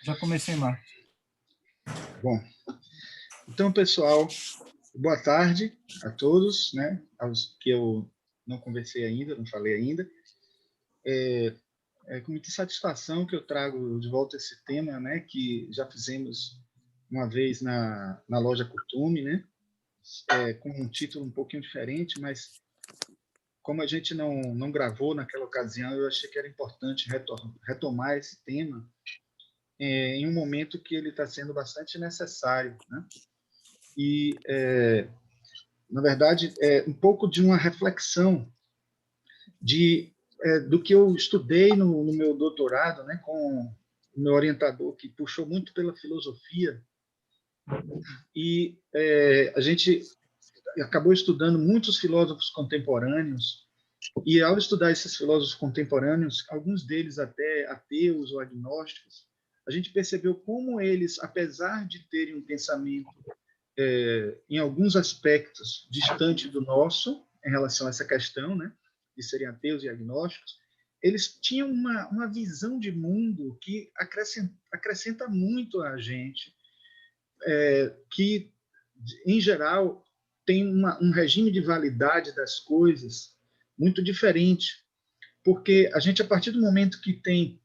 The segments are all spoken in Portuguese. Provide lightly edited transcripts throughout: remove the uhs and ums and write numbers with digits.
Já comecei, Marcos. Bom, então, pessoal, boa tarde a todos, né? Aos que eu não conversei ainda, não falei ainda. É com muita satisfação que eu trago de volta esse tema, né? Que já fizemos uma vez na loja Costume, né? Com um título um pouquinho diferente, mas como a gente não gravou naquela ocasião, eu achei que era importante retomar esse tema em um momento que ele está sendo bastante necessário, né? E, na verdade, é um pouco de uma reflexão do que eu estudei no meu doutorado, né, com o meu orientador, que puxou muito pela filosofia, e a gente acabou estudando muitos filósofos contemporâneos, e ao estudar esses filósofos contemporâneos, alguns deles até ateus ou agnósticos, a gente percebeu como eles, apesar de terem um pensamento em alguns aspectos distante do nosso em relação a essa questão, né, de serem ateus e agnósticos, eles tinham uma visão de mundo que acrescenta muito a gente, que, em geral, tem um regime de validade das coisas muito diferente, porque a gente, a partir do momento que tem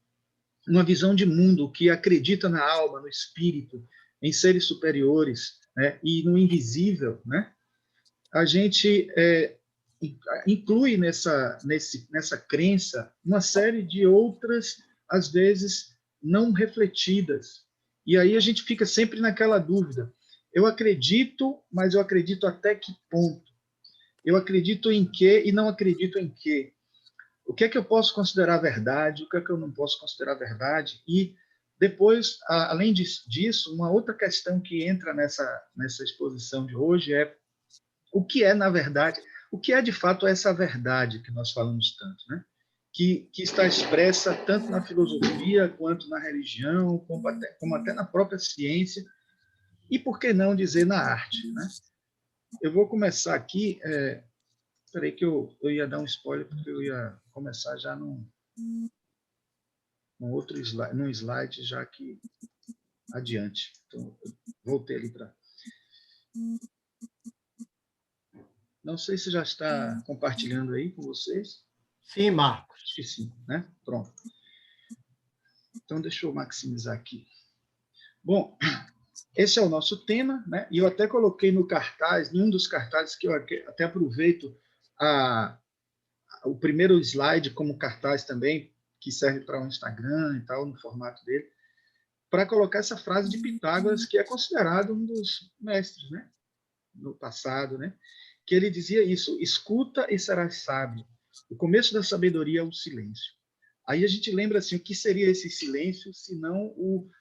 uma visão de mundo que acredita na alma, no espírito, em seres superiores, né, e no invisível, né, a gente inclui nessa crença uma série de outras, às vezes, não refletidas. E aí a gente fica sempre naquela dúvida. Eu acredito, mas eu acredito até que ponto? Eu acredito em quê e não acredito em quê? O que é que eu posso considerar verdade? O que é que eu não posso considerar verdade? E depois, além disso, uma outra questão que entra nessa exposição de hoje é o que é, na verdade, o que é de fato essa verdade que nós falamos tanto, né? Que está expressa tanto na filosofia quanto na religião, como até na própria ciência, e por que não dizer na arte, né? Eu vou começar aqui. Espera aí que eu ia dar um spoiler, porque eu ia começar já num outro slide, num slide já que adiante. Então, eu voltei ali para. Não sei se já está compartilhando aí com vocês. Sim, Marcos. Acho que sim, né? Pronto. Então, deixa eu maximizar aqui. Bom, esse é o nosso tema, né? E eu até coloquei no cartaz, em um dos cartazes, que eu até aproveito o primeiro slide como cartaz também, que serve para o Instagram e tal, no formato dele, para colocar essa frase de Pitágoras, que é considerado um dos mestres, né? No passado, né? Que ele dizia isso: escuta e serás sábio. O começo da sabedoria é o silêncio. Aí a gente lembra assim, o que seria esse silêncio, se não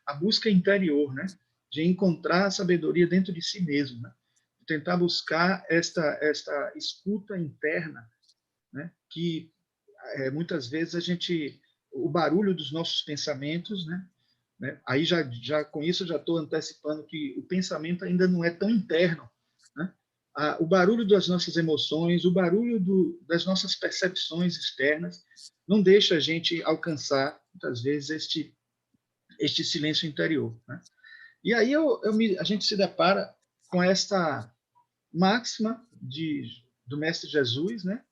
a busca interior, né? De encontrar a sabedoria dentro de si mesmo, né? De tentar buscar esta escuta interna, né? Que muitas vezes o barulho dos nossos pensamentos, né? Aí já com isso já estou antecipando que o pensamento ainda não é tão interno, né? O barulho das nossas emoções, o barulho das nossas percepções externas não deixa a gente alcançar muitas vezes este silêncio interior, né? E aí a gente se depara com esta máxima do mestre Jesus, né?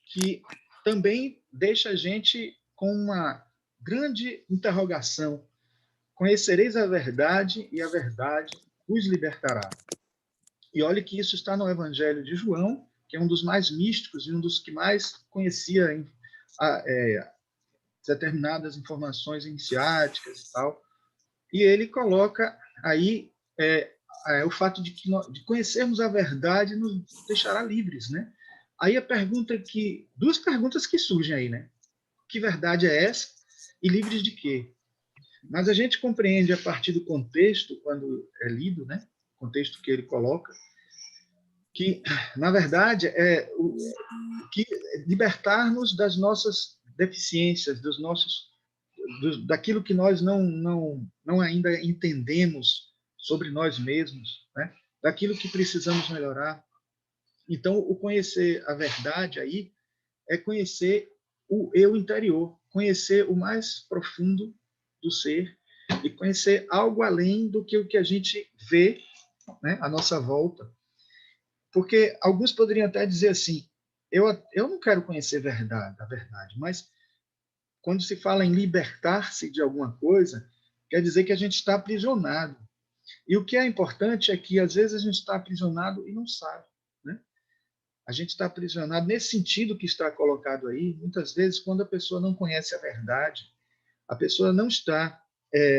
Que também deixa a gente com uma grande interrogação: conhecereis a verdade e a verdade os libertará. E olhe que isso está no Evangelho de João, que é um dos mais místicos e um dos que mais conhecia determinadas informações iniciáticas e tal. E ele coloca aí o fato de conhecermos a verdade nos deixará livres, né? Aí duas perguntas que surgem aí, né? Que verdade é essa e livres de quê? Mas a gente compreende a partir do contexto, quando é lido, né? O contexto que ele coloca, que, na verdade, que libertar-nos das nossas deficiências, daquilo que nós não ainda entendemos sobre nós mesmos, né? Daquilo que precisamos melhorar. Então, o conhecer a verdade aí é conhecer o eu interior, conhecer o mais profundo do ser. e conhecer algo além do que o que a gente vê, né, à nossa volta. Porque alguns poderiam até dizer assim, eu não quero conhecer a verdade, mas quando se fala em libertar-se de alguma coisa, quer dizer que a gente está aprisionado. E o que é importante é que, às vezes, a gente está aprisionado e não sabe, né? A gente está aprisionado nesse sentido que está colocado aí, muitas vezes, quando a pessoa não conhece a verdade, a pessoa não está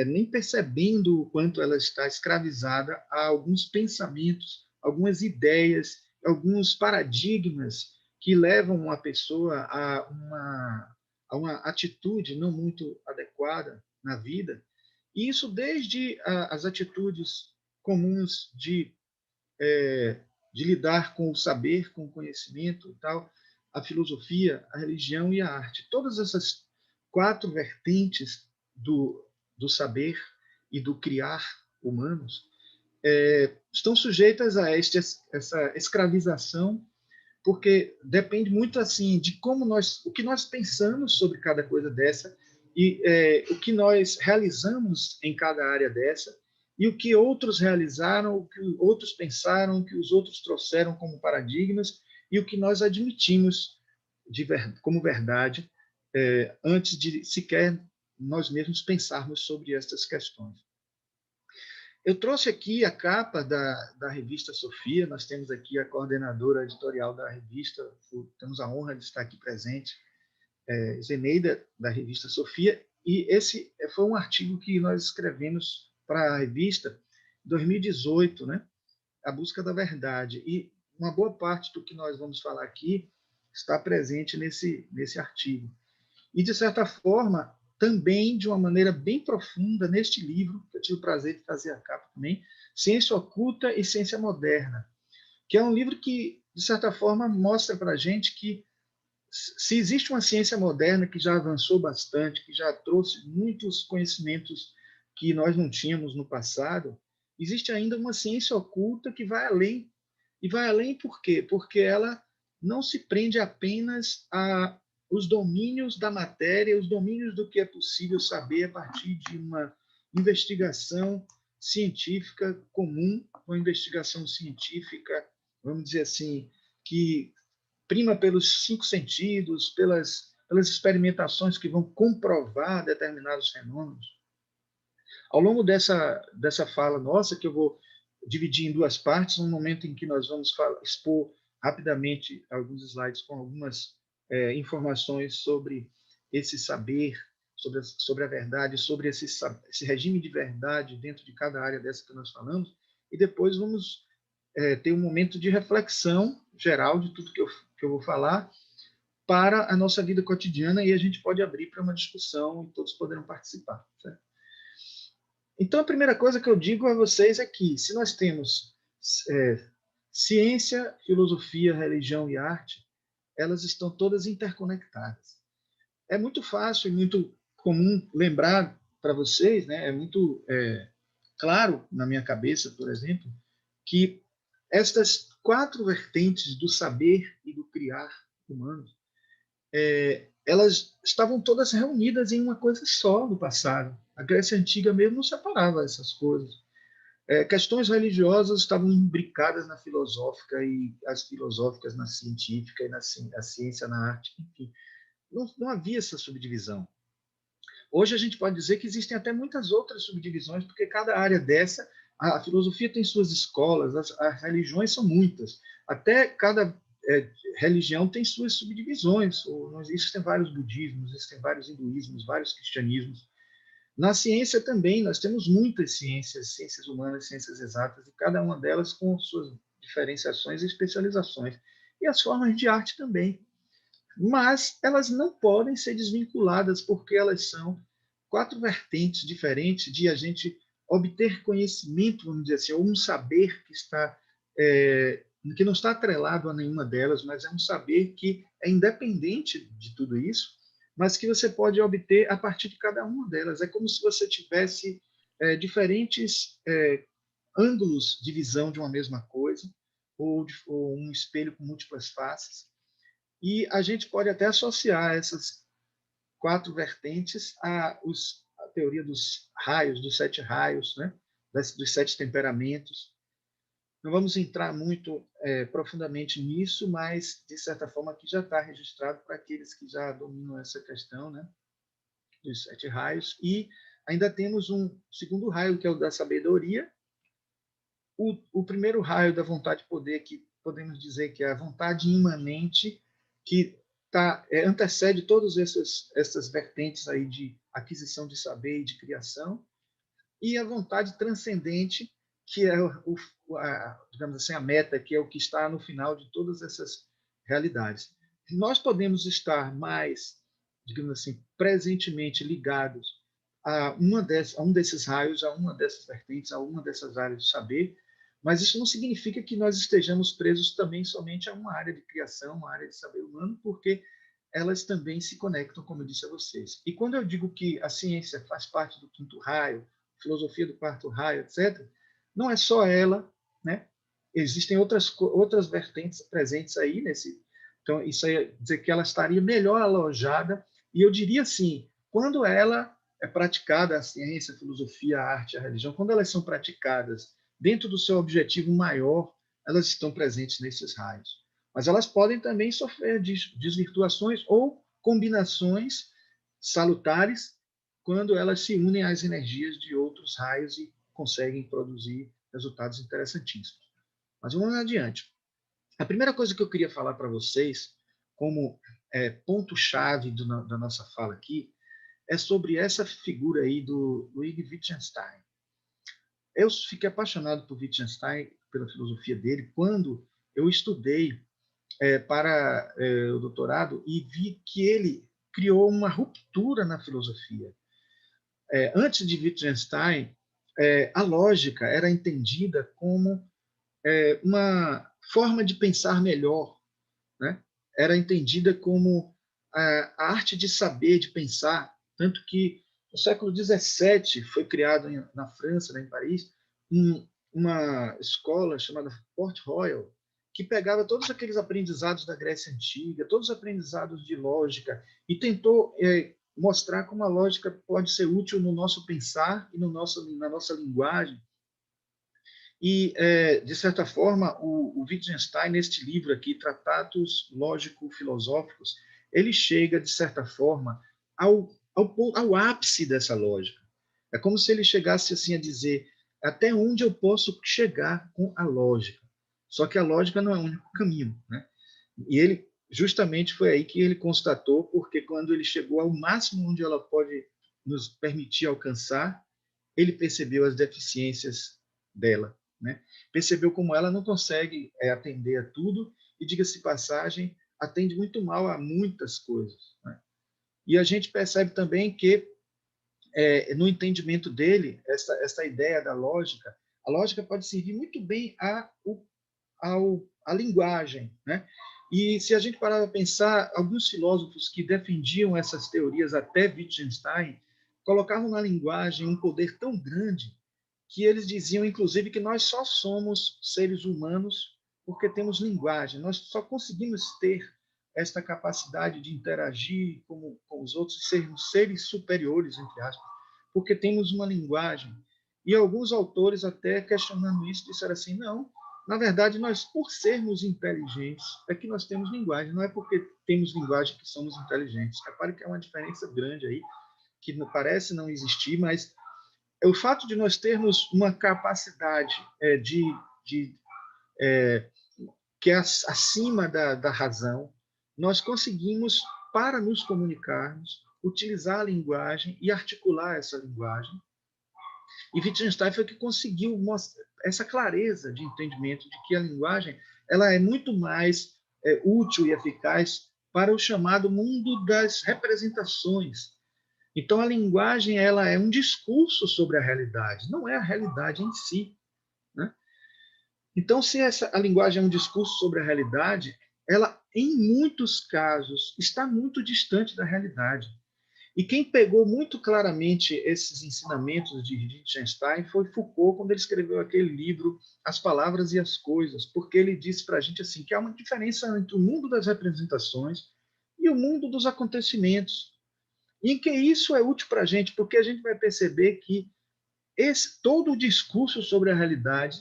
nem percebendo o quanto ela está escravizada a alguns pensamentos, algumas ideias, alguns paradigmas que levam a pessoa a uma atitude não muito adequada na vida. E isso desde as atitudes comuns de lidar com o saber, com o conhecimento e tal, a filosofia, a religião e a arte. Todas essas quatro vertentes do saber e do criar humanos estão sujeitas a essa escravização, porque depende muito assim de o que nós pensamos sobre cada coisa dessa e o que nós realizamos em cada área dessa e o que outros realizaram, o que outros pensaram, o que os outros trouxeram como paradigmas e o que nós admitimos como verdade antes de sequer nós mesmos pensarmos sobre essas questões. Eu trouxe aqui a capa da revista Sofia, nós temos aqui a coordenadora editorial da revista, temos a honra de estar aqui presente, Zeneida, da revista Sofia, e esse foi um artigo que nós escrevemos para a revista em 2018, né? A busca da verdade. E uma boa parte do que nós vamos falar aqui está presente nesse artigo. E, de certa forma, também de uma maneira bem profunda neste livro, que eu tive o prazer de fazer a capa também, Ciência Oculta e Ciência Moderna, que é um livro que, de certa forma, mostra para a gente que se existe uma ciência moderna que já avançou bastante, que já trouxe muitos conhecimentos que nós não tínhamos no passado, existe ainda uma ciência oculta que vai além. E vai além por quê? Porque ela não se prende apenas a os domínios da matéria, os domínios do que é possível saber a partir de uma investigação científica comum, uma investigação científica, vamos dizer assim, que prima pelos cinco sentidos, pelas experimentações que vão comprovar determinados fenômenos. Ao longo dessa fala nossa, que eu vou dividir em duas partes, um momento em que nós vamos expor rapidamente alguns slides com algumas informações sobre esse saber, sobre a verdade, sobre esse regime de verdade dentro de cada área dessa que nós falamos, e depois vamos ter um momento de reflexão geral de tudo que eu vou falar para a nossa vida cotidiana, e a gente pode abrir para uma discussão e todos poderão participar. Certo? Então, a primeira coisa que eu digo a vocês é que, se nós temos ciência, filosofia, religião e arte, elas estão todas interconectadas. É muito fácil e muito comum lembrar para vocês, né? É muito claro na minha cabeça, por exemplo, que estas quatro vertentes do saber e do criar humano, elas estavam todas reunidas em uma coisa só no passado. A Grécia Antiga mesmo não separava essas coisas. Questões religiosas estavam imbricadas na filosófica e as filosóficas na científica e a ciência na arte. Enfim, não havia essa subdivisão. Hoje a gente pode dizer que existem até muitas outras subdivisões, porque cada área dessa, a filosofia tem suas escolas, as religiões são muitas. Até cada religião tem suas subdivisões. Existem vários budismos, existem vários hinduísmos, vários cristianismos. Na ciência também, nós temos muitas ciências, ciências humanas, ciências exatas, e cada uma delas com suas diferenciações e especializações. E as formas de arte também. Mas elas não podem ser desvinculadas, porque elas são quatro vertentes diferentes de a gente obter conhecimento, vamos dizer assim, ou um saber que não está atrelado a nenhuma delas, mas é um saber que é independente de tudo isso, mas que você pode obter a partir de cada uma delas. É como se você tivesse diferentes ângulos de visão de uma mesma coisa, ou um espelho com múltiplas faces, e a gente pode até associar essas quatro vertentes teoria dos raios, dos 7 raios, né? Dos 7 temperamentos. Não vamos entrar muito profundamente nisso, mas, de certa forma, aqui já está registrado para aqueles que já dominam essa questão, né? Dos 7 raios. E ainda temos um segundo raio, que é o da sabedoria. O primeiro raio da vontade de poder, que podemos dizer que é a vontade imanente, que antecede todas essas vertentes aí de aquisição de saber e de criação, e a vontade transcendente, que é digamos assim, a meta, que é o que está no final de todas essas realidades. Nós podemos estar mais, digamos assim, presentemente ligados a um desses raios, a uma dessas vertentes, a uma dessas áreas de saber, mas isso não significa que nós estejamos presos também somente a uma área de criação, uma área de saber humano, porque elas também se conectam, como eu disse a vocês. E quando eu digo que a ciência faz parte do quinto raio, filosofia do quarto raio, etc., não é só ela, né? Existem outras vertentes presentes aí nesse. Então, isso aí quer dizer que ela estaria melhor alojada, e eu diria assim, quando ela é praticada, a ciência, a filosofia, a arte, a religião, quando elas são praticadas dentro do seu objetivo maior, elas estão presentes nesses raios. Mas elas podem também sofrer desvirtuações ou combinações salutares quando elas se unem às energias de outros raios e conseguem produzir resultados interessantíssimos. Mas vamos adiante. A primeira coisa que eu queria falar para vocês, como ponto-chave da nossa fala aqui, é sobre essa figura aí do Ludwig Wittgenstein. Eu fiquei apaixonado por Wittgenstein, pela filosofia dele, quando eu estudei para o doutorado e vi que ele criou uma ruptura na filosofia. Antes de Wittgenstein, a lógica era entendida como uma forma de pensar melhor, né? Era entendida como a arte de saber, de pensar, tanto que no século XVII foi criado na França, né, em Paris, uma escola chamada Port Royal, que pegava todos aqueles aprendizados da Grécia Antiga, todos os aprendizados de lógica, e tentou mostrar como a lógica pode ser útil no nosso pensar e na nossa linguagem. E, de certa forma, o Wittgenstein, neste livro aqui, Tratados Lógico-Filosóficos, ele chega, de certa forma, ao ápice dessa lógica. É como se ele chegasse assim a dizer até onde eu posso chegar com a lógica. Só que a lógica não é o único caminho, né? E ele, justamente, foi aí que ele constatou, porque quando ele chegou ao máximo onde ela pode nos permitir alcançar, ele percebeu as deficiências dela, né? Percebeu como ela não consegue atender a tudo e, diga-se de passagem, atende muito mal a muitas coisas, né? E a gente percebe também que, no entendimento dele, essa ideia da lógica, a lógica pode servir muito bem à linguagem, né? E se a gente parar para pensar, alguns filósofos que defendiam essas teorias até Wittgenstein colocavam na linguagem um poder tão grande que eles diziam, inclusive, que nós só somos seres humanos porque temos linguagem. Nós só conseguimos ter esta capacidade de interagir com os outros, sermos seres superiores, entre aspas, porque temos uma linguagem. E alguns autores, até questionando isso, disseram assim, não, na verdade, nós, por sermos inteligentes, é que nós temos linguagem, não é porque temos linguagem que somos inteligentes. Repare que é uma diferença grande aí, que parece não existir, mas o fato de nós termos uma capacidade que é acima da razão, nós conseguimos, para nos comunicarmos, utilizar a linguagem e articular essa linguagem. E Wittgenstein foi que conseguiu mostrar essa clareza de entendimento de que a linguagem ela é muito mais útil e eficaz para o chamado mundo das representações. Então, a linguagem ela é um discurso sobre a realidade, não é a realidade em si, né? Então, se a linguagem é um discurso sobre a realidade, ela, em muitos casos, está muito distante da realidade. E quem pegou muito claramente esses ensinamentos de Wittgenstein foi Foucault, quando ele escreveu aquele livro As Palavras e as Coisas, porque ele disse para a gente assim, que há uma diferença entre o mundo das representações e o mundo dos acontecimentos. em que isso é útil para a gente, porque a gente vai perceber que todo o discurso sobre a realidade,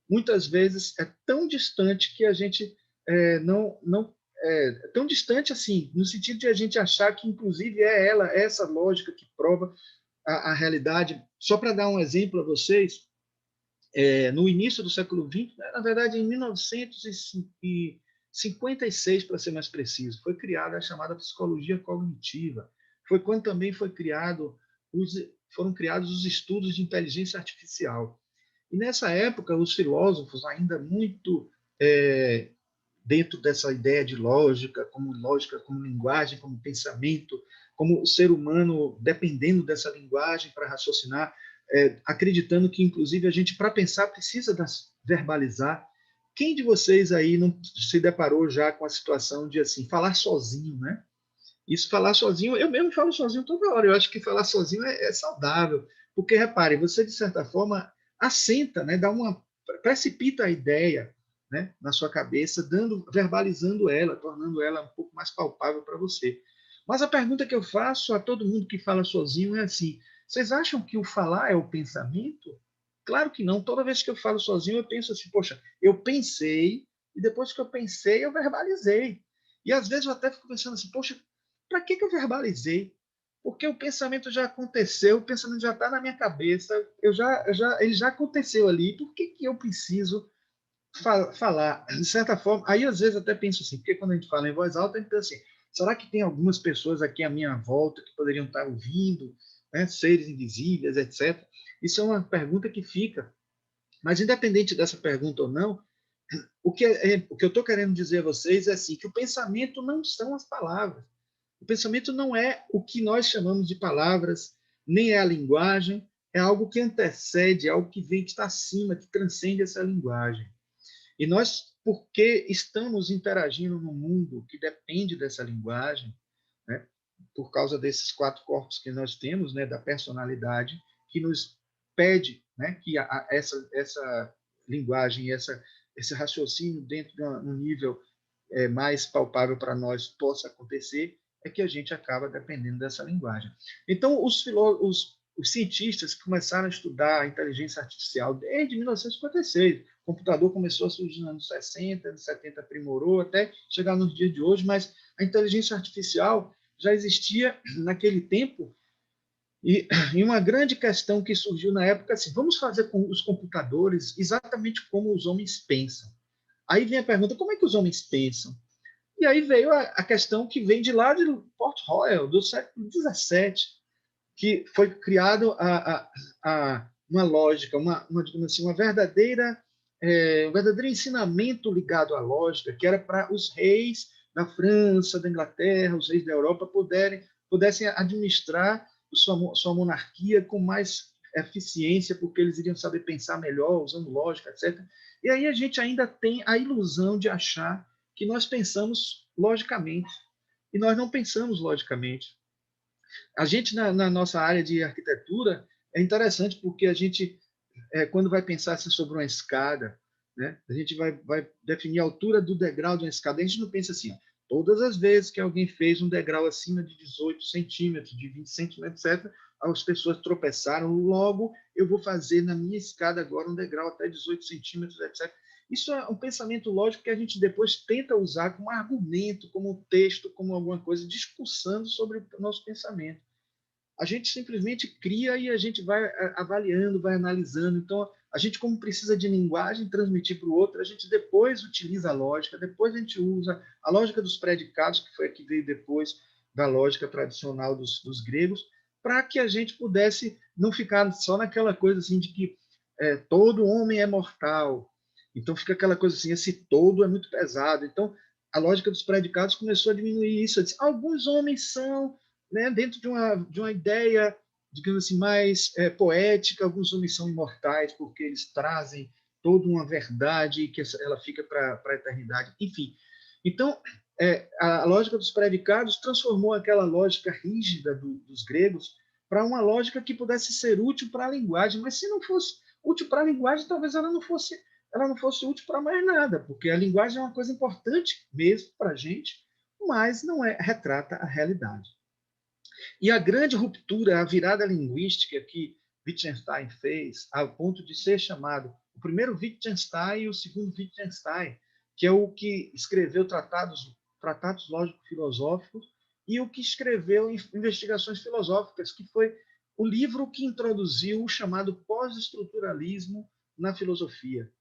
muitas vezes, é tão distante que a gente não tão distante assim, no sentido de a gente achar que, inclusive, é essa lógica que prova a realidade. Só para dar um exemplo a vocês, no início do século XX, na verdade, em 1956, para ser mais preciso, foi criada a chamada psicologia cognitiva. Foi quando também foram criados os estudos de inteligência artificial. E nessa época, os filósofos, ainda muito dentro dessa ideia de lógica como linguagem, como pensamento, como o ser humano dependendo dessa linguagem para raciocinar, acreditando que, inclusive, a gente, para pensar, precisa verbalizar. Quem de vocês aí não se deparou já com a situação de, assim, falar sozinho, né? Isso, falar sozinho, eu mesmo falo sozinho toda hora. Eu acho que falar sozinho é saudável, porque, repare, você, de certa forma, assenta, né? Precipita a ideia, né, na sua cabeça, verbalizando ela, tornando ela um pouco mais palpável para você. Mas a pergunta que eu faço a todo mundo que fala sozinho é assim: vocês acham que o falar é o pensamento? Claro que não. Toda vez que eu falo sozinho, eu penso assim: poxa, eu pensei, e depois que eu pensei, eu verbalizei. E às vezes eu até fico pensando assim: poxa, para que eu verbalizei? Porque o pensamento já aconteceu, o pensamento já está na minha cabeça, ele já aconteceu ali. Por que eu preciso falar? De certa forma, aí às vezes até penso assim, porque quando a gente fala em voz alta, a gente pensa assim: será que tem algumas pessoas aqui à minha volta que poderiam estar ouvindo, né, seres invisíveis, etc. Isso é uma pergunta que fica. Mas independente dessa pergunta ou não, o que eu estou querendo dizer a vocês é assim, que o pensamento não são as palavras. O pensamento não é o que nós chamamos de palavras, nem é a linguagem, é algo que antecede, é algo que vem, que está acima, que transcende essa linguagem. E nós, porque estamos interagindo num mundo que depende dessa linguagem, né, por causa desses quatro corpos que nós temos, né, da personalidade, que nos pede, né, que essa linguagem, esse raciocínio dentro de um nível mais palpável para nós possa acontecer, é que a gente acaba dependendo dessa linguagem. Então, os cientistas que começaram a estudar a inteligência artificial desde 1956, o computador começou a surgir nos anos 60, anos 70 aprimorou até chegar nos dias de hoje, mas a inteligência artificial já existia naquele tempo. E uma grande questão que surgiu na época, assim, vamos fazer com os computadores exatamente como os homens pensam. Aí vem a pergunta, como é que os homens pensam? E aí veio a questão que vem de lá de Port Royal, do século XVII, que foi criado uma lógica, digamos assim, um verdadeiro ensinamento ligado à lógica, que era para os reis da França, da Inglaterra, os reis da Europa pudessem administrar sua monarquia com mais eficiência, porque eles iriam saber pensar melhor, usando lógica, etc. E aí a gente ainda tem a ilusão de achar que nós pensamos logicamente, e nós não pensamos logicamente. A gente, na nossa área de arquitetura, é interessante porque a gente, quando vai pensar assim, sobre uma escada, né, a gente vai definir a altura do degrau de uma escada. A gente não pensa assim: todas as vezes que alguém fez um degrau acima de 18 centímetros, de 20 centímetros, etc., as pessoas tropeçaram, logo eu vou fazer na minha escada agora um degrau até 18 centímetros, etc. Isso é um pensamento lógico que a gente depois tenta usar como argumento, como texto, como alguma coisa, discursando sobre o nosso pensamento. A gente simplesmente cria e a gente vai avaliando, vai analisando. Então, a gente, como precisa de linguagem transmitir para o outro, a gente depois utiliza a lógica, depois a gente usa a lógica dos predicados, que foi a que veio depois da lógica tradicional dos gregos, para que a gente pudesse não ficar só naquela coisa assim de que todo homem é mortal. Então fica aquela coisa assim, esse todo é muito pesado. Então a lógica dos predicados começou a diminuir isso. Disse, alguns homens são, né, dentro de uma ideia, digamos assim, mais poética, alguns homens são imortais porque eles trazem toda uma verdade que ela fica para a eternidade. Enfim, então a lógica dos predicados transformou aquela lógica rígida dos gregos para uma lógica que pudesse ser útil para a linguagem, mas se não fosse útil para a linguagem, talvez ela não fosse útil para mais nada, porque a linguagem é uma coisa importante mesmo para a gente, mas não retrata a realidade. E a grande ruptura, a virada linguística que Wittgenstein fez, ao ponto de ser chamado o primeiro Wittgenstein e o segundo Wittgenstein, que é o que escreveu tratados lógico-filosóficos e o que escreveu investigações filosóficas, que foi o livro que introduziu o chamado pós-estruturalismo na filosofia.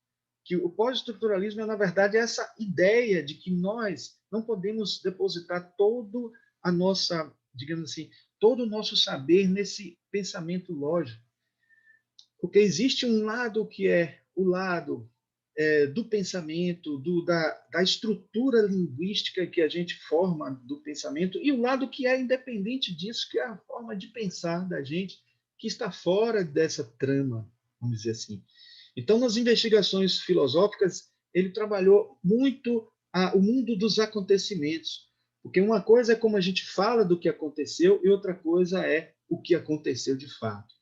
Que o pós-estruturalismo é, na verdade, essa ideia de que nós não podemos depositar todo a nossa, digamos assim, todo o nosso saber nesse pensamento lógico. Porque existe um lado que é o lado do pensamento, da estrutura linguística que a gente forma do pensamento, e o lado que é independente disso, que é a forma de pensar da gente, que está fora dessa trama, vamos dizer assim. Então, nas investigações filosóficas, ele trabalhou muito o mundo dos acontecimentos, porque uma coisa é como a gente fala do que aconteceu e outra coisa é o que aconteceu de fato.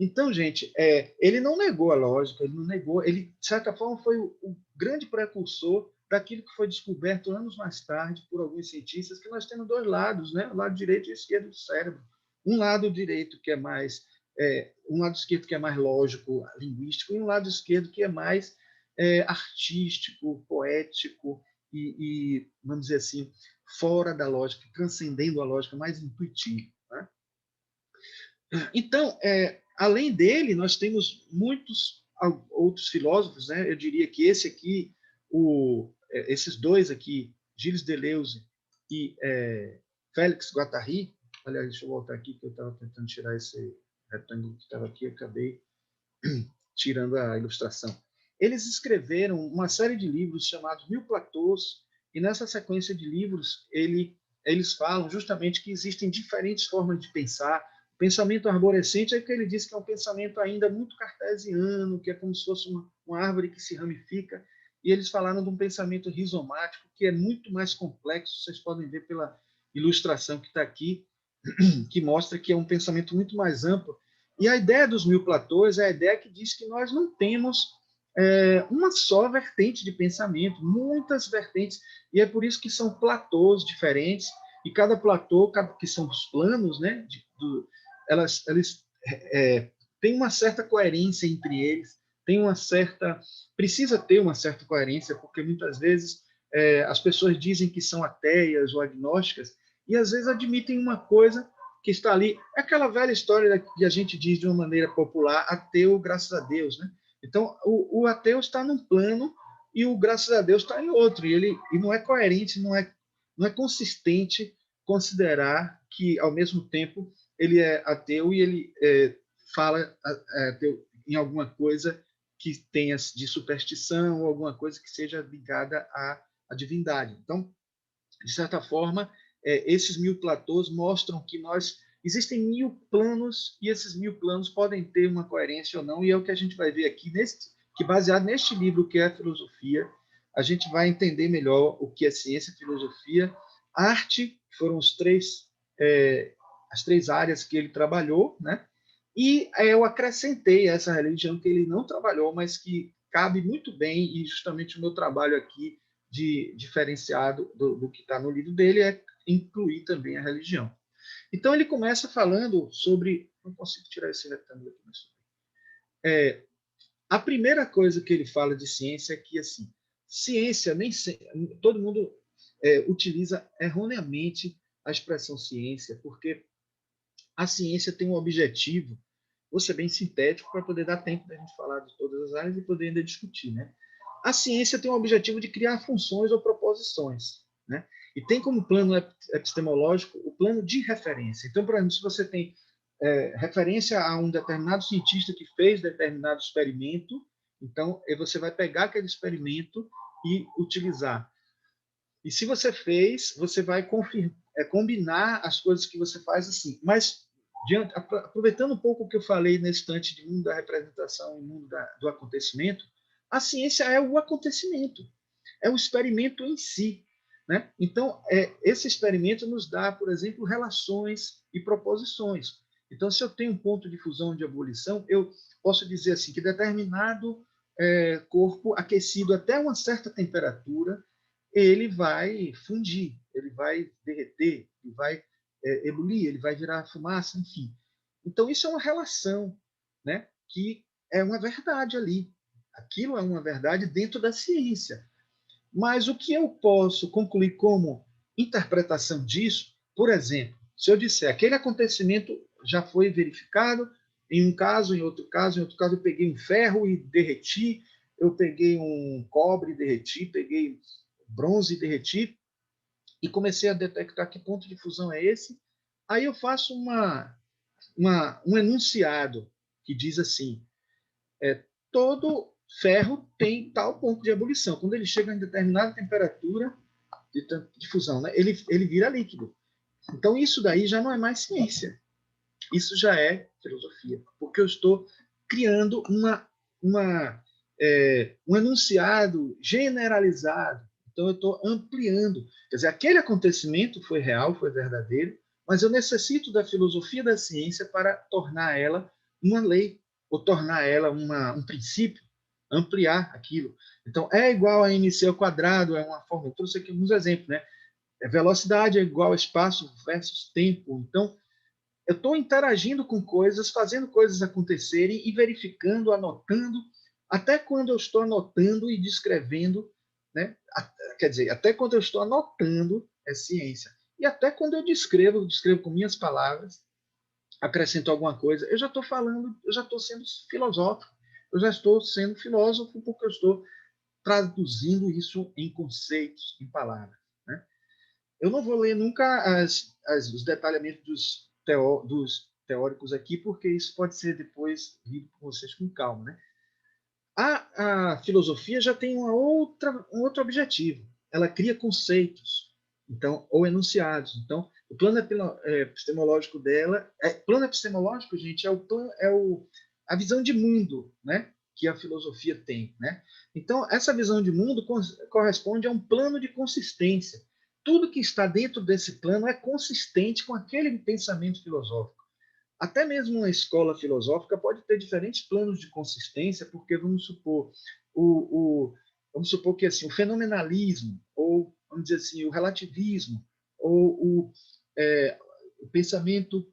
Então, gente, ele não negou a lógica, ele não negou, ele, de certa forma, foi o grande precursor daquilo que foi descoberto anos mais tarde por alguns cientistas, que nós temos dois lados, né? O lado direito e esquerdo do cérebro. Um lado direito que é mais um lado esquerdo que é mais lógico, linguístico, e um lado esquerdo que é mais artístico, poético e, vamos dizer assim, fora da lógica, transcendendo a lógica, mais intuitivo. Né? Então, além dele, nós temos muitos outros filósofos, né? Eu diria que esse aqui, esses dois aqui, Gilles Deleuze e Félix Guattari, aliás, deixa eu voltar aqui, que eu estava tentando tirar esse retângulo que estava aqui, acabei tirando a ilustração. Eles escreveram uma série de livros chamados Mil Platôs, e nessa sequência de livros eles falam justamente que existem diferentes formas de pensar. O pensamento arborescente é que ele diz que é um pensamento ainda muito cartesiano, que é como se fosse uma árvore que se ramifica, e eles falaram de um pensamento rizomático, que é muito mais complexo, vocês podem ver pela ilustração que está aqui, que mostra que é um pensamento muito mais amplo. E a ideia dos mil platôs é a ideia que diz que nós não temos uma só vertente de pensamento, muitas vertentes, e é por isso que são platôs diferentes, e cada platô, que são os planos, né, eles têm uma certa coerência entre eles, precisa ter uma certa coerência, porque muitas vezes as pessoas dizem que são ateias ou agnósticas, e às vezes admitem uma coisa que está ali. É aquela velha história que a gente diz de uma maneira popular, ateu, graças a Deus, né? Então, o ateu está num plano e o graças a Deus está em outro. E não é coerente, não é consistente considerar que, ao mesmo tempo, ele é ateu e ele fala ateu em alguma coisa que tenha de superstição ou alguma coisa que seja ligada à divindade. Então, de certa forma, esses mil platôs mostram que existem 1000 planos e esses 1000 planos podem ter uma coerência ou não, e é o que a gente vai ver aqui, que baseado neste livro que é a filosofia, a gente vai entender melhor o que é ciência, filosofia, arte, que foram as três áreas que ele trabalhou, né? E eu acrescentei essa religião que ele não trabalhou, mas que cabe muito bem, e justamente o meu trabalho aqui diferenciado do que está no livro dele é incluir também a religião. Então, ele começa falando sobre... Não consigo tirar esse retângulo aqui, mas... a primeira coisa que ele fala de ciência é que, assim, ciência, nem todo mundo utiliza erroneamente a expressão ciência, porque a ciência tem um objetivo, vou ser bem sintético para poder dar tempo da gente falar de todas as áreas e poder ainda discutir, né? A ciência tem o objetivo de criar funções ou proposições, né? E tem como plano epistemológico o plano de referência. Então, por exemplo, se você tem referência a um determinado cientista que fez determinado experimento, então você vai pegar aquele experimento e utilizar. E se você fez, você vai combinar as coisas que você faz assim. Mas, aproveitando um pouco o que eu falei nesse instante de mundo da representação e mundo do acontecimento, a ciência é o acontecimento, é o experimento em si. Né? Então, esse experimento nos dá, por exemplo, relações e proposições. Então, se eu tenho um ponto de fusão de ebulição, eu posso dizer assim que determinado corpo aquecido até uma certa temperatura ele vai fundir, ele vai derreter, ele vai ebulir, ele vai virar fumaça, enfim. Então, isso é uma relação, né, que é uma verdade ali. Aquilo é uma verdade dentro da ciência. Mas o que eu posso concluir como interpretação disso, por exemplo, se eu disser aquele acontecimento já foi verificado, em um caso, em outro caso, em outro caso, eu peguei um ferro e derreti, eu peguei um cobre e derreti, peguei bronze e derreti, e comecei a detectar que ponto de fusão é esse, aí eu faço um enunciado que diz assim, todo ferro tem tal ponto de ebulição. Quando ele chega em determinada temperatura de fusão, né, ele vira líquido. Então, isso daí já não é mais ciência. Isso já é filosofia, porque eu estou criando um enunciado generalizado. Então, eu estou ampliando. Quer dizer, aquele acontecimento foi real, foi verdadeiro, mas eu necessito da filosofia da ciência para tornar ela uma lei, ou tornar ela um princípio, ampliar aquilo. Então, é igual a mc ao quadrado, é uma forma. Eu trouxe aqui alguns exemplos, né? Velocidade é igual a espaço versus tempo. Então, eu estou interagindo com coisas, fazendo coisas acontecerem e verificando, anotando, até quando eu estou anotando e descrevendo, né? Quer dizer, até quando eu estou anotando é ciência. E até quando eu descrevo com minhas palavras, acrescento alguma coisa, eu já estou falando, eu já estou sendo filosófico, eu já estou sendo filósofo porque eu estou traduzindo isso em conceitos, em palavras, né? Eu não vou ler nunca os detalhamentos dos teóricos aqui, porque isso pode ser depois lido por vocês com calma, né? A filosofia já tem um outro objetivo. Ela cria conceitos, então, ou enunciados. Então, o plano epistemológico dela, plano epistemológico, gente, a visão de mundo, né, que a filosofia tem, né? Então, essa visão de mundo corresponde a um plano de consistência. Tudo que está dentro desse plano é consistente com aquele pensamento filosófico. Até mesmo uma escola filosófica pode ter diferentes planos de consistência, porque vamos supor que assim, o fenomenalismo, ou vamos dizer assim, o relativismo, ou o pensamento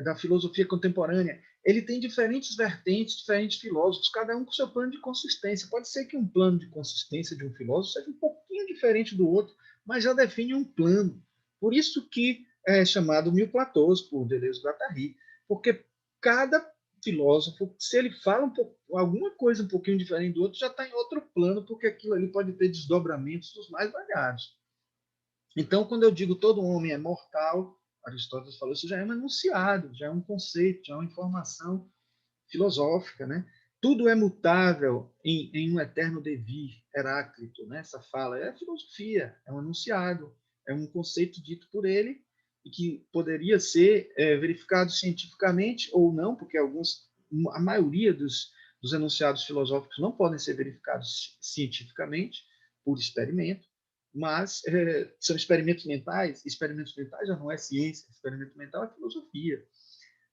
da filosofia contemporânea, ele tem diferentes vertentes, diferentes filósofos, cada um com seu plano de consistência. Pode ser que um plano de consistência de um filósofo seja um pouquinho diferente do outro, mas já define um plano. Por isso que é chamado Mil Platôs, por Deleuze e Guattari, porque cada filósofo, se ele fala alguma coisa um pouquinho diferente do outro, já está em outro plano, porque aquilo ali pode ter desdobramentos dos mais variados. Então, quando eu digo todo homem é mortal, Aristóteles falou, isso já é um enunciado, já é um conceito, já é uma informação filosófica, né? Tudo é mutável em um eterno devir, Heráclito, né? Essa fala é filosofia, é um enunciado, é um conceito dito por ele e que poderia ser verificado cientificamente ou não, porque a maioria dos enunciados filosóficos não podem ser verificados cientificamente por experimento, mas são experimentos mentais já não é ciência, experimento mental é filosofia.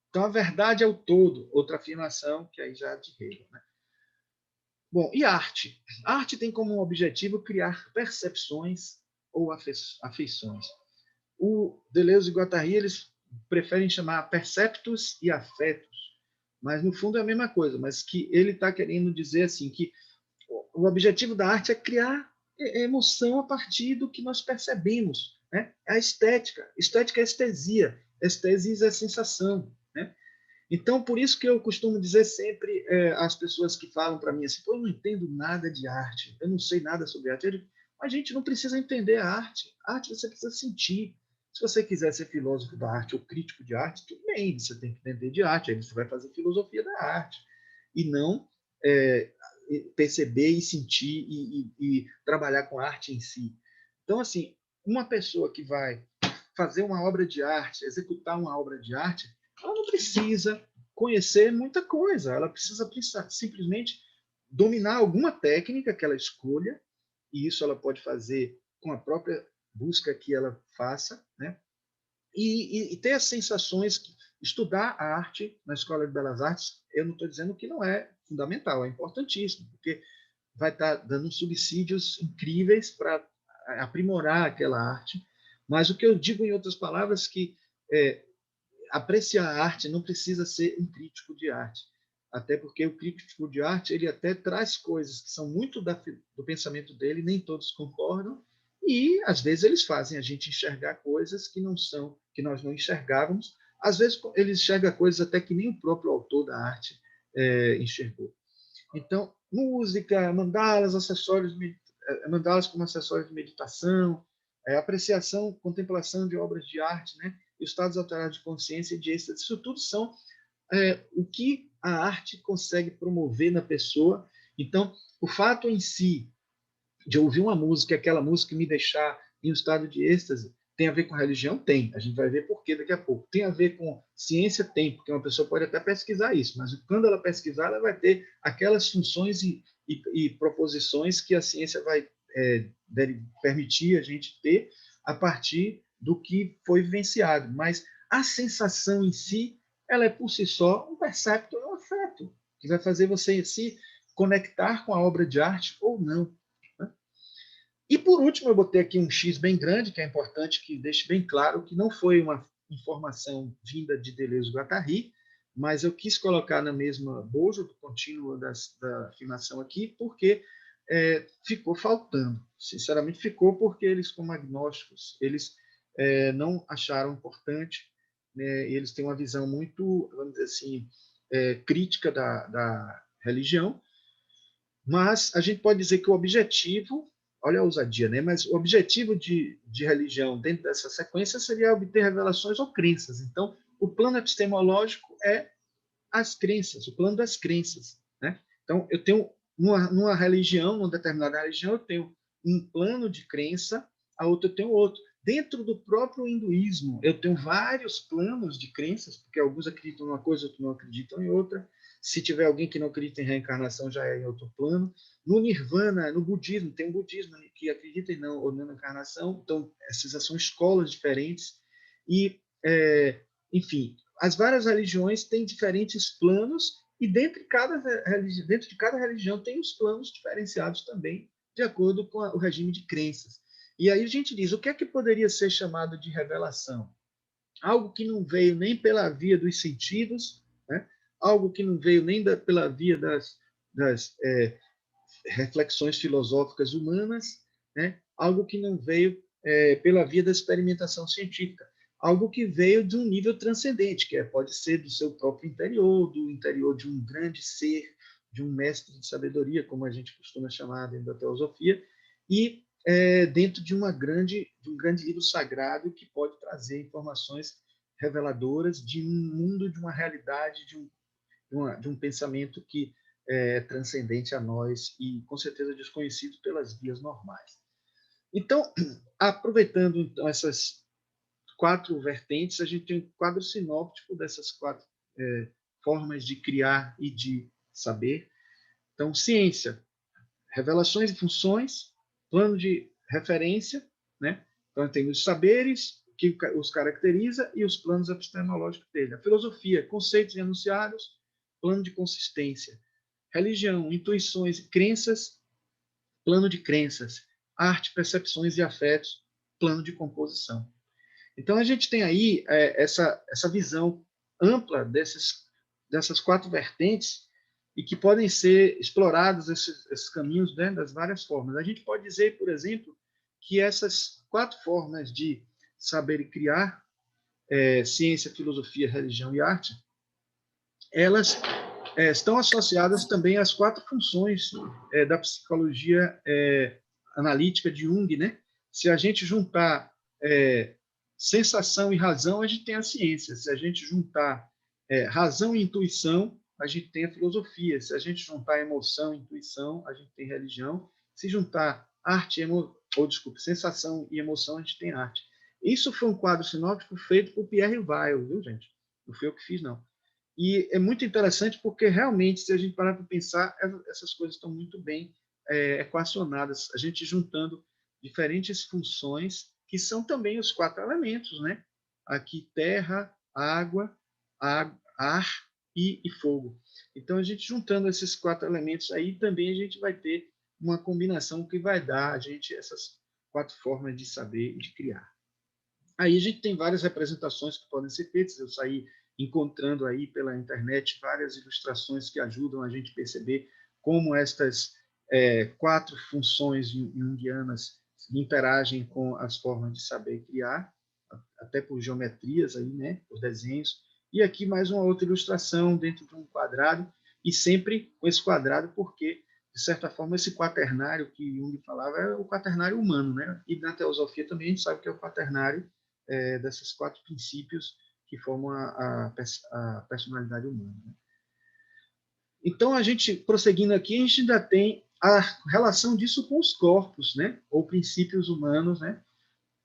Então, a verdade é o todo, outra afirmação que aí já é de Hegel, né? Bom, e arte? A arte tem como objetivo criar percepções ou afeições. O Deleuze e Guattari, eles preferem chamar perceptos e afetos, mas no fundo é a mesma coisa, mas que ele está querendo dizer assim, que o objetivo da arte é criar emoção a partir do que nós percebemos, né? A estética. Estética é estesia. Estesis é sensação, né? Então, por isso que eu costumo dizer sempre às pessoas que falam para mim assim, pô, eu não entendo nada de arte, eu não sei nada sobre arte. Eu digo, a gente não precisa entender a arte. A arte você precisa sentir. Se você quiser ser filósofo da arte ou crítico de arte, tudo bem, você tem que entender de arte, aí você vai fazer filosofia da arte. E não é, perceber e sentir e trabalhar com a arte em si. Então, assim, uma pessoa que vai fazer uma obra de arte, executar uma obra de arte, ela não precisa conhecer muita coisa, ela precisa simplesmente dominar alguma técnica que ela escolha, e isso ela pode fazer com a própria busca que ela faça, né? E ter as sensações que estudar a arte na Escola de Belas Artes, eu não estou dizendo que não é fundamental, é importantíssimo, porque vai estar dando subsídios incríveis para aprimorar aquela arte. Mas o que eu digo, em outras palavras, que apreciar a arte não precisa ser um crítico de arte, até porque o crítico de arte ele até traz coisas que são muito do pensamento dele, nem todos concordam, e às vezes eles fazem a gente enxergar coisas que não são, que nós não enxergávamos. Às vezes ele enxerga coisas até que nem o próprio autor da arte enxergou. Então, música, mandalas, mandalas como acessórios de meditação, apreciação, contemplação de obras de arte, né? Estados alterados de consciência e de êxtase, isso tudo são o que a arte consegue promover na pessoa. Então, o fato em si de ouvir uma música, aquela música me deixar em um estado de êxtase, tem a ver com religião? Tem. A gente vai ver por quê daqui a pouco. Tem a ver com ciência? Tem, porque uma pessoa pode até pesquisar isso, mas quando ela pesquisar, ela vai ter aquelas funções e proposições que a ciência vai deve permitir a gente ter a partir do que foi vivenciado. Mas a sensação em si, ela é por si só um percepto, um afeto, que vai fazer você se conectar com a obra de arte ou não. E, por último, eu botei aqui um X bem grande, que é importante que deixe bem claro que não foi uma informação vinda de Deleuze-Guattari, mas eu quis colocar na mesma bojo do contínuo da afirmação aqui, porque ficou faltando. Sinceramente, ficou porque eles, como agnósticos, eles não acharam importante, né, e eles têm uma visão muito, vamos dizer assim, crítica da religião, mas a gente pode dizer que o objetivo, olha a ousadia, né? Mas o objetivo de religião dentro dessa sequência seria obter revelações ou crenças. Então, o plano epistemológico é as crenças, o plano das crenças, né? Então, eu tenho numa religião, numa determinada religião, eu tenho um plano de crença, a outra eu tenho outro. Dentro do próprio hinduísmo, eu tenho vários planos de crenças, porque alguns acreditam em uma coisa, outros não acreditam em outra. Se tiver alguém que não acredita em reencarnação, já é em outro plano. No Nirvana, no budismo, tem um budismo que acredita em não ou não encarnação. Então, essas são escolas diferentes. E, enfim, as várias religiões têm diferentes planos e dentro de cada religião tem os planos diferenciados também, de acordo com o regime de crenças. E aí a gente diz, o que é que poderia ser chamado de revelação? Algo que não veio nem pela via dos sentidos, né? Algo que não veio nem pela via das reflexões filosóficas humanas, né? Algo que não veio pela via da experimentação científica, algo que veio de um nível transcendente, que pode ser do seu próprio interior, do interior de um grande ser, de um mestre de sabedoria, como a gente costuma chamar dentro da teosofia, e dentro de um grande livro sagrado que pode trazer informações reveladoras de um mundo, de uma realidade, de um pensamento que é transcendente a nós e, com certeza, desconhecido pelas vias normais. Então, aproveitando então, essas 4 vertentes, a gente tem um quadro sinóptico dessas 4 formas de criar e de saber. Então, ciência, revelações e funções, plano de referência, né? Então, tem os saberes, que os caracteriza, e os planos epistemológicos dele. A filosofia, conceitos e enunciados, plano de consistência. Religião, intuições e crenças, plano de crenças. Arte, percepções e afetos, plano de composição. Então, a gente tem aí essa visão ampla dessas 4 vertentes e que podem ser explorados esses caminhos, né, das várias formas. A gente pode dizer, por exemplo, que essas 4 formas de saber e criar, ciência, filosofia, religião e arte, elas estão associadas também às 4 funções da psicologia analítica de Jung, né? Se a gente juntar sensação e razão, a gente tem a ciência. Se a gente juntar razão e intuição, a gente tem a filosofia. Se a gente juntar emoção e intuição, a gente tem religião. Se juntar sensação e emoção, a gente tem arte. Isso foi um quadro sinóptico feito por Pierre Weil, viu, gente? Não foi eu que fiz, não. E é muito interessante porque, realmente, se a gente parar para pensar, essas coisas estão muito bem equacionadas. A gente juntando diferentes funções, que são também os 4 elementos, né? Aqui, terra, água, ar e fogo. Então, a gente juntando esses 4 elementos aí, também a gente vai ter uma combinação que vai dar a gente essas 4 formas de saber e de criar. Aí a gente tem várias representações que podem ser feitas. Eu saí encontrando aí pela internet várias ilustrações que ajudam a gente a perceber como estas 4 funções junguianas interagem com as formas de saber criar, até por geometrias aí, né, por desenhos. E aqui mais uma outra ilustração dentro de um quadrado, e sempre com esse quadrado porque, de certa forma, esse quaternário que Jung falava é o quaternário humano, né? E na teosofia também a gente sabe que é o quaternário desses 4 princípios que formam a personalidade humana. Né? Então, a gente, prosseguindo aqui, a gente ainda tem a relação disso com os corpos, né? Ou princípios humanos, né?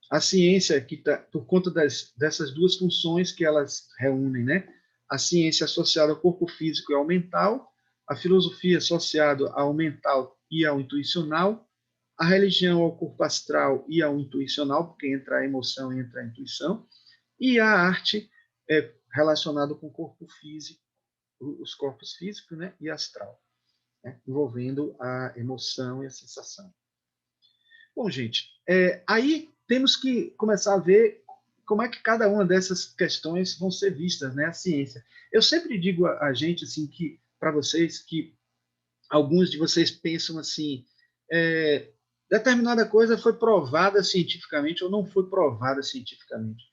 A ciência, que tá, por conta dessas 2 funções que elas reúnem, né? A ciência associada ao corpo físico e ao mental, a filosofia associada ao mental e ao intuicional, a religião ao corpo astral e ao intuicional, porque entra a emoção e entra a intuição, e a arte relacionada com o corpo físico, os corpos físicos, né, e astral, né, envolvendo a emoção e a sensação. Bom, gente, aí temos que começar a ver como é que cada uma dessas questões vão ser vistas, né, a ciência. Eu sempre digo a gente assim que para vocês que alguns de vocês pensam assim, determinada coisa foi provada cientificamente ou não foi provada cientificamente.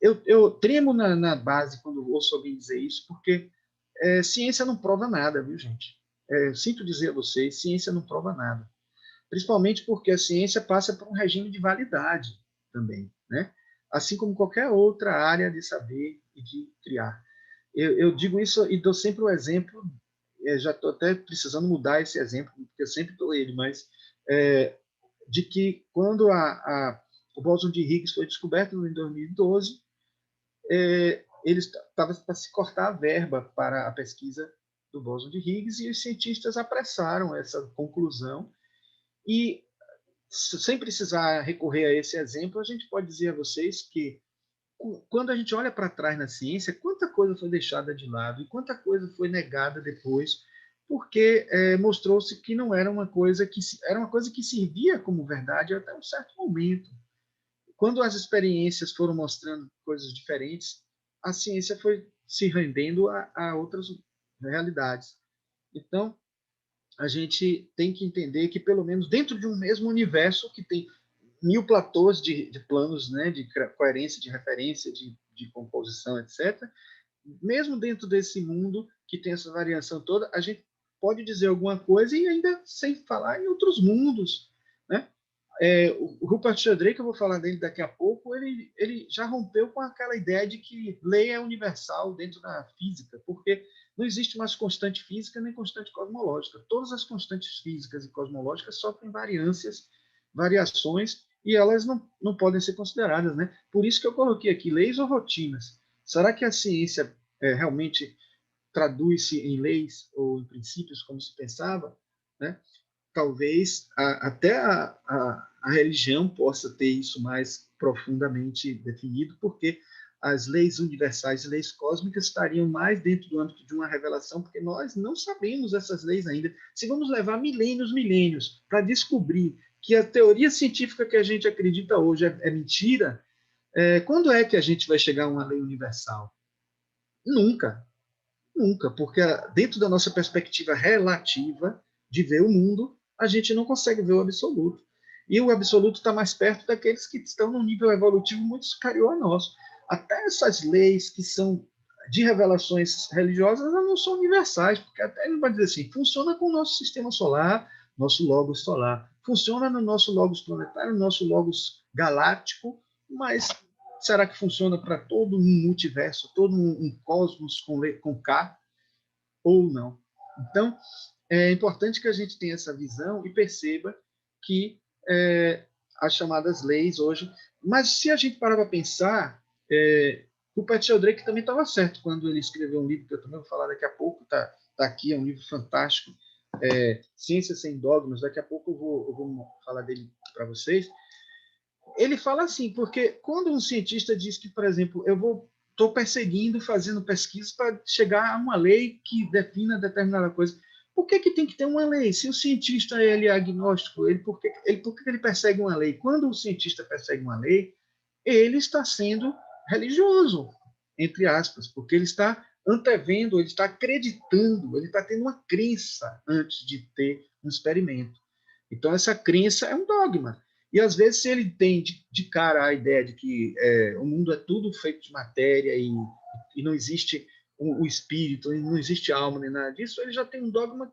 Eu tremo na base quando ouço alguém dizer isso, porque ciência não prova nada, viu, gente? Sinto dizer a vocês, ciência não prova nada. Principalmente porque a ciência passa por um regime de validade também, né? Assim como qualquer outra área de saber e de criar. Eu digo isso e dou sempre o exemplo, já estou até precisando mudar esse exemplo, porque eu sempre dou ele, mas de que quando o bóson de Higgs foi descoberto em 2012, ele estava para se cortar a verba para a pesquisa do bóson de Higgs e os cientistas apressaram essa conclusão e, sem precisar recorrer a esse exemplo, a gente pode dizer a vocês que quando a gente olha para trás na ciência, quanta coisa foi deixada de lado e quanta coisa foi negada depois, porque mostrou-se que não era uma coisa que era uma coisa que servia como verdade até um certo momento. Quando as experiências foram mostrando coisas diferentes, a ciência foi se rendendo a outras realidades. Então, a gente tem que entender que, pelo menos dentro de um mesmo universo, que tem 1000 platôs de planos, né, de coerência, de referência, de composição, etc., mesmo dentro desse mundo que tem essa variação toda, a gente pode dizer alguma coisa e ainda sem falar em outros mundos, né? O Rupert Sheldrake, que eu vou falar dele daqui a pouco, ele já rompeu com aquela ideia de que lei é universal dentro da física, porque não existe mais constante física nem constante cosmológica. Todas as constantes físicas e cosmológicas sofrem variações, e elas não podem ser consideradas, né? Por isso que eu coloquei aqui leis ou rotinas. Será que a ciência realmente traduz-se em leis ou em princípios, como se pensava, né? Talvez até a religião possa ter isso mais profundamente definido, porque as leis universais e leis cósmicas estariam mais dentro do âmbito de uma revelação, porque nós não sabemos essas leis ainda. Se vamos levar milênios para descobrir que a teoria científica que a gente acredita hoje é mentira, quando é que a gente vai chegar a uma lei universal? Nunca, nunca, porque dentro da nossa perspectiva relativa de ver o mundo, a gente não consegue ver o absoluto. E o absoluto está mais perto daqueles que estão num nível evolutivo muito superior ao nosso. Até essas leis que são de revelações religiosas, elas não são universais, porque até ele vai dizer assim, funciona com o nosso sistema solar, nosso logos solar, funciona no nosso logos planetário, no nosso logos galáctico, mas será que funciona para todo um multiverso, todo um cosmos com K, ou não? Então, é importante que a gente tenha essa visão e perceba que as chamadas leis hoje... Mas se a gente parar para pensar, o Rupert Sheldrake também estava certo quando ele escreveu um livro, que eu também vou falar daqui a pouco, tá aqui, é um livro fantástico, Ciência Sem Dogmas, daqui a pouco eu vou falar dele para vocês. Ele fala assim, porque quando um cientista diz que, por exemplo, estou perseguindo, fazendo pesquisas para chegar a uma lei que defina determinada coisa, por que tem que ter uma lei? Se o cientista ele é agnóstico, por que ele persegue uma lei? Quando o cientista persegue uma lei, ele está sendo religioso, entre aspas, porque ele está antevendo, ele está acreditando, ele está tendo uma crença antes de ter um experimento. Então, essa crença é um dogma. E, às vezes, se ele tem de cara a ideia de que o mundo é tudo feito de matéria e não existe o espírito, e não existe alma, nem nada disso, ele já tem um dogma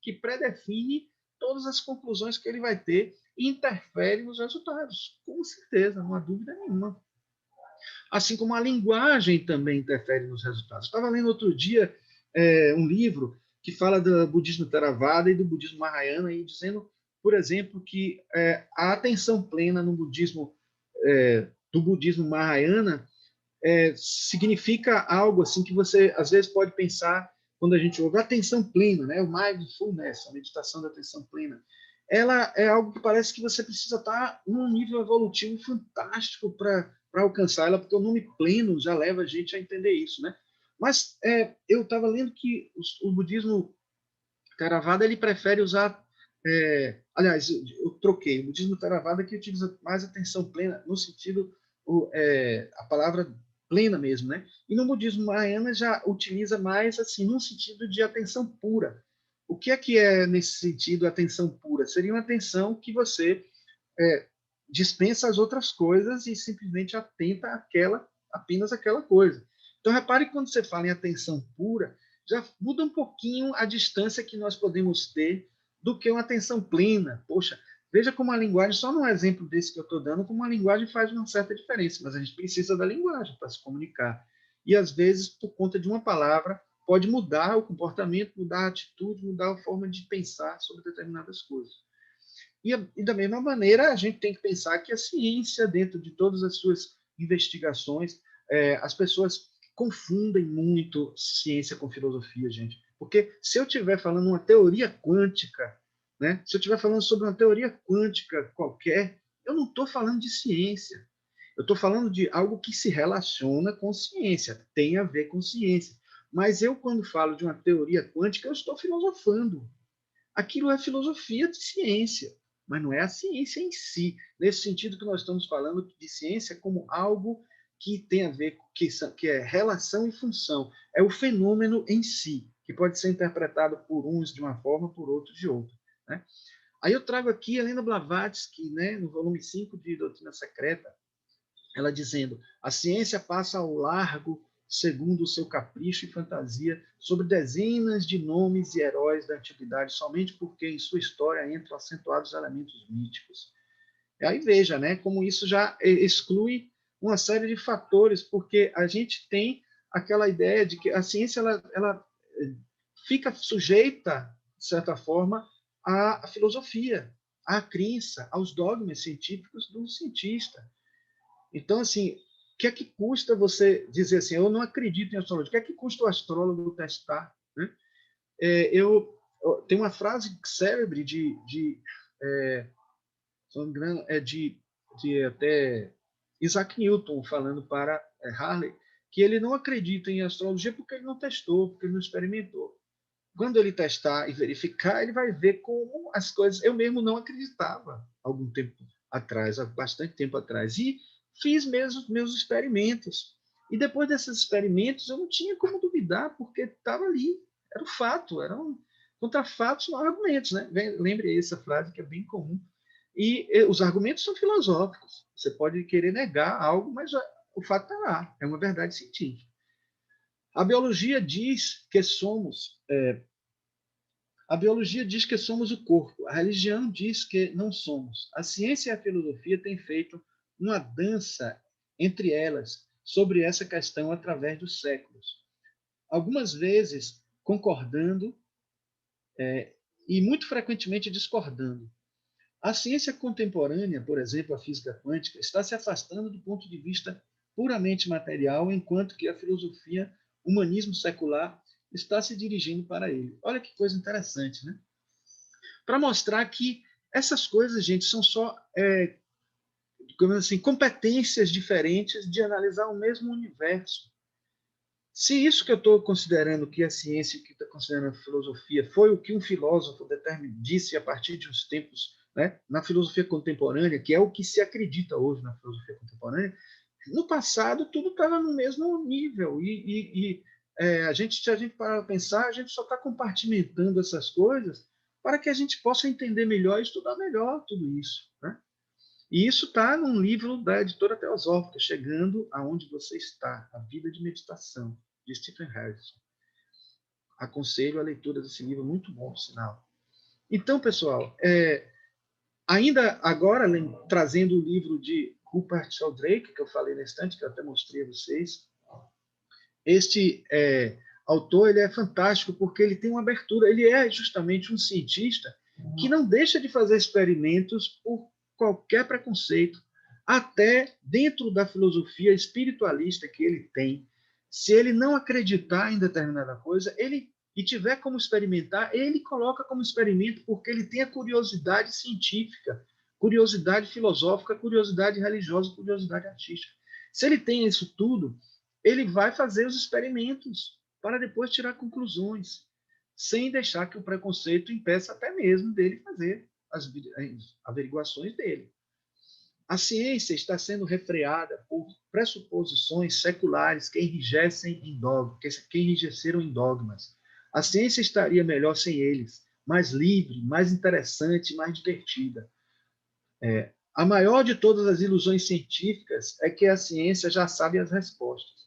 que predefine todas as conclusões que ele vai ter e interfere nos resultados. Com certeza, não há dúvida nenhuma. Assim como a linguagem também interfere nos resultados. Estava lendo outro dia um livro que fala do budismo Theravada e do budismo Mahayana, e dizendo, por exemplo, que a atenção plena no budismo do budismo Mahayana significa algo assim que você às vezes pode pensar quando a gente ouve atenção plena, né? O mindfulness, a meditação da atenção plena. Ela é algo que parece que você precisa estar num nível evolutivo fantástico para alcançar ela, porque o nome pleno já leva a gente a entender isso, né? Mas eu estava lendo que o budismo Theravada ele prefere usar, aliás, eu troquei, o budismo Theravada que utiliza mais atenção plena no sentido a palavra plena mesmo, né? E no budismo Mahayana já utiliza mais assim num sentido de atenção pura. O que é nesse sentido atenção pura? Seria uma atenção que você dispensa as outras coisas e simplesmente atenta apenas aquela coisa. Então, repare que quando você fala em atenção pura, já muda um pouquinho a distância que nós podemos ter do que uma atenção plena. Poxa, veja como a linguagem, só num exemplo desse que eu estou dando, como a linguagem faz uma certa diferença, mas a gente precisa da linguagem para se comunicar. E, às vezes, por conta de uma palavra, pode mudar o comportamento, mudar a atitude, mudar a forma de pensar sobre determinadas coisas. E da mesma maneira, a gente tem que pensar que a ciência, dentro de todas as suas investigações, as pessoas confundem muito ciência com filosofia, gente. Porque se eu estiver falando uma teoria quântica, né, se eu estiver falando sobre uma teoria quântica qualquer, eu não estou falando de ciência. Eu estou falando de algo que se relaciona com ciência, tem a ver com ciência. Mas eu, quando falo de uma teoria quântica, eu estou filosofando. Aquilo é filosofia de ciência, mas não é a ciência em si. Nesse sentido que nós estamos falando de ciência como algo que tem a ver com que é relação e função. É o fenômeno em si, que pode ser interpretado por uns de uma forma, por outros de outra. Né? Aí eu trago aqui a Helena Blavatsky, né, no volume 5 de Doutrina Secreta, ela dizendo: a ciência passa ao largo, segundo o seu capricho e fantasia, sobre dezenas de nomes e heróis da antiguidade, somente porque em sua história entram acentuados elementos míticos. E aí veja, né, como isso já exclui uma série de fatores, porque a gente tem aquela ideia de que a ciência ela fica sujeita, de certa forma, à filosofia, à crença, aos dogmas científicos do cientista. Então, assim, o que é que custa você dizer assim, eu não acredito em astrologia, o que é que custa o astrólogo testar? Né? Eu tenho uma frase célebre se não me engano, de até Isaac Newton falando para Harley, que ele não acredita em astrologia porque ele não testou, porque ele não experimentou. Quando ele testar e verificar, ele vai ver como as coisas. Eu mesmo não acreditava algum tempo atrás, há bastante tempo atrás, e fiz mesmo meus experimentos. E depois desses experimentos, eu não tinha como duvidar, porque estava ali, era o fato, eram contra fatos não argumentos, né? Lembre essa frase que é bem comum. E os argumentos são filosóficos. Você pode querer negar algo, mas o fato está lá, é uma verdade científica. A biologia diz que somos a biologia diz que somos o corpo, a religião diz que não somos. A ciência e a filosofia têm feito uma dança entre elas sobre essa questão através dos séculos. Algumas vezes concordando e muito frequentemente discordando. A ciência contemporânea, por exemplo, a física quântica, está se afastando do ponto de vista puramente material, enquanto que a filosofia, o humanismo secular, está se dirigindo para ele. Olha que coisa interessante, né? Para mostrar que essas coisas, gente, são só assim, competências diferentes de analisar o mesmo universo. Se isso que eu estou considerando que a ciência, que está considerando a filosofia, foi o que um filósofo disse a partir de uns tempos né, na filosofia contemporânea, que é o que se acredita hoje na filosofia contemporânea, no passado tudo estava no mesmo nível. Se a gente parar para pensar, a gente só está compartimentando essas coisas para que a gente possa entender melhor e estudar melhor tudo isso, né? E isso está num livro da editora Teosófica, Chegando Aonde Você Está, A Vida de Meditação, de Stephen Harrison. Aconselho a leitura desse livro, muito bom, por sinal. Então, pessoal, ainda agora, trazendo o livro de Rupert Sheldrake, que eu falei na estante, que eu até mostrei a vocês, este autor ele é fantástico porque ele tem uma abertura, ele é justamente um cientista que não deixa de fazer experimentos por qualquer preconceito, até dentro da filosofia espiritualista que ele tem. Se ele não acreditar em determinada coisa, e tiver como experimentar, ele coloca como experimento porque ele tem a curiosidade científica, curiosidade filosófica, curiosidade religiosa, curiosidade artística. Se ele tem isso tudo, ele vai fazer os experimentos para depois tirar conclusões, sem deixar que o preconceito impeça até mesmo dele fazer as averiguações dele. A ciência está sendo refreada por pressuposições seculares que enrijeceram em dogmas. A ciência estaria melhor sem eles, mais livre, mais interessante, mais divertida. A maior de todas as ilusões científicas é que a ciência já sabe as respostas.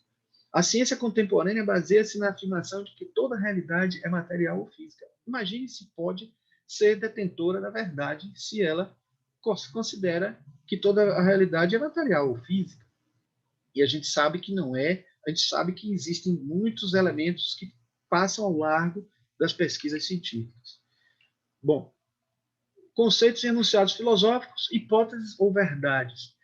A ciência contemporânea baseia-se na afirmação de que toda a realidade é material ou física. Imagine se pode ser detentora da verdade se ela considera que toda a realidade é material ou física. E a gente sabe que não é, a gente sabe que existem muitos elementos que passam ao largo das pesquisas científicas. Bom, conceitos e enunciados filosóficos, hipóteses ou verdades.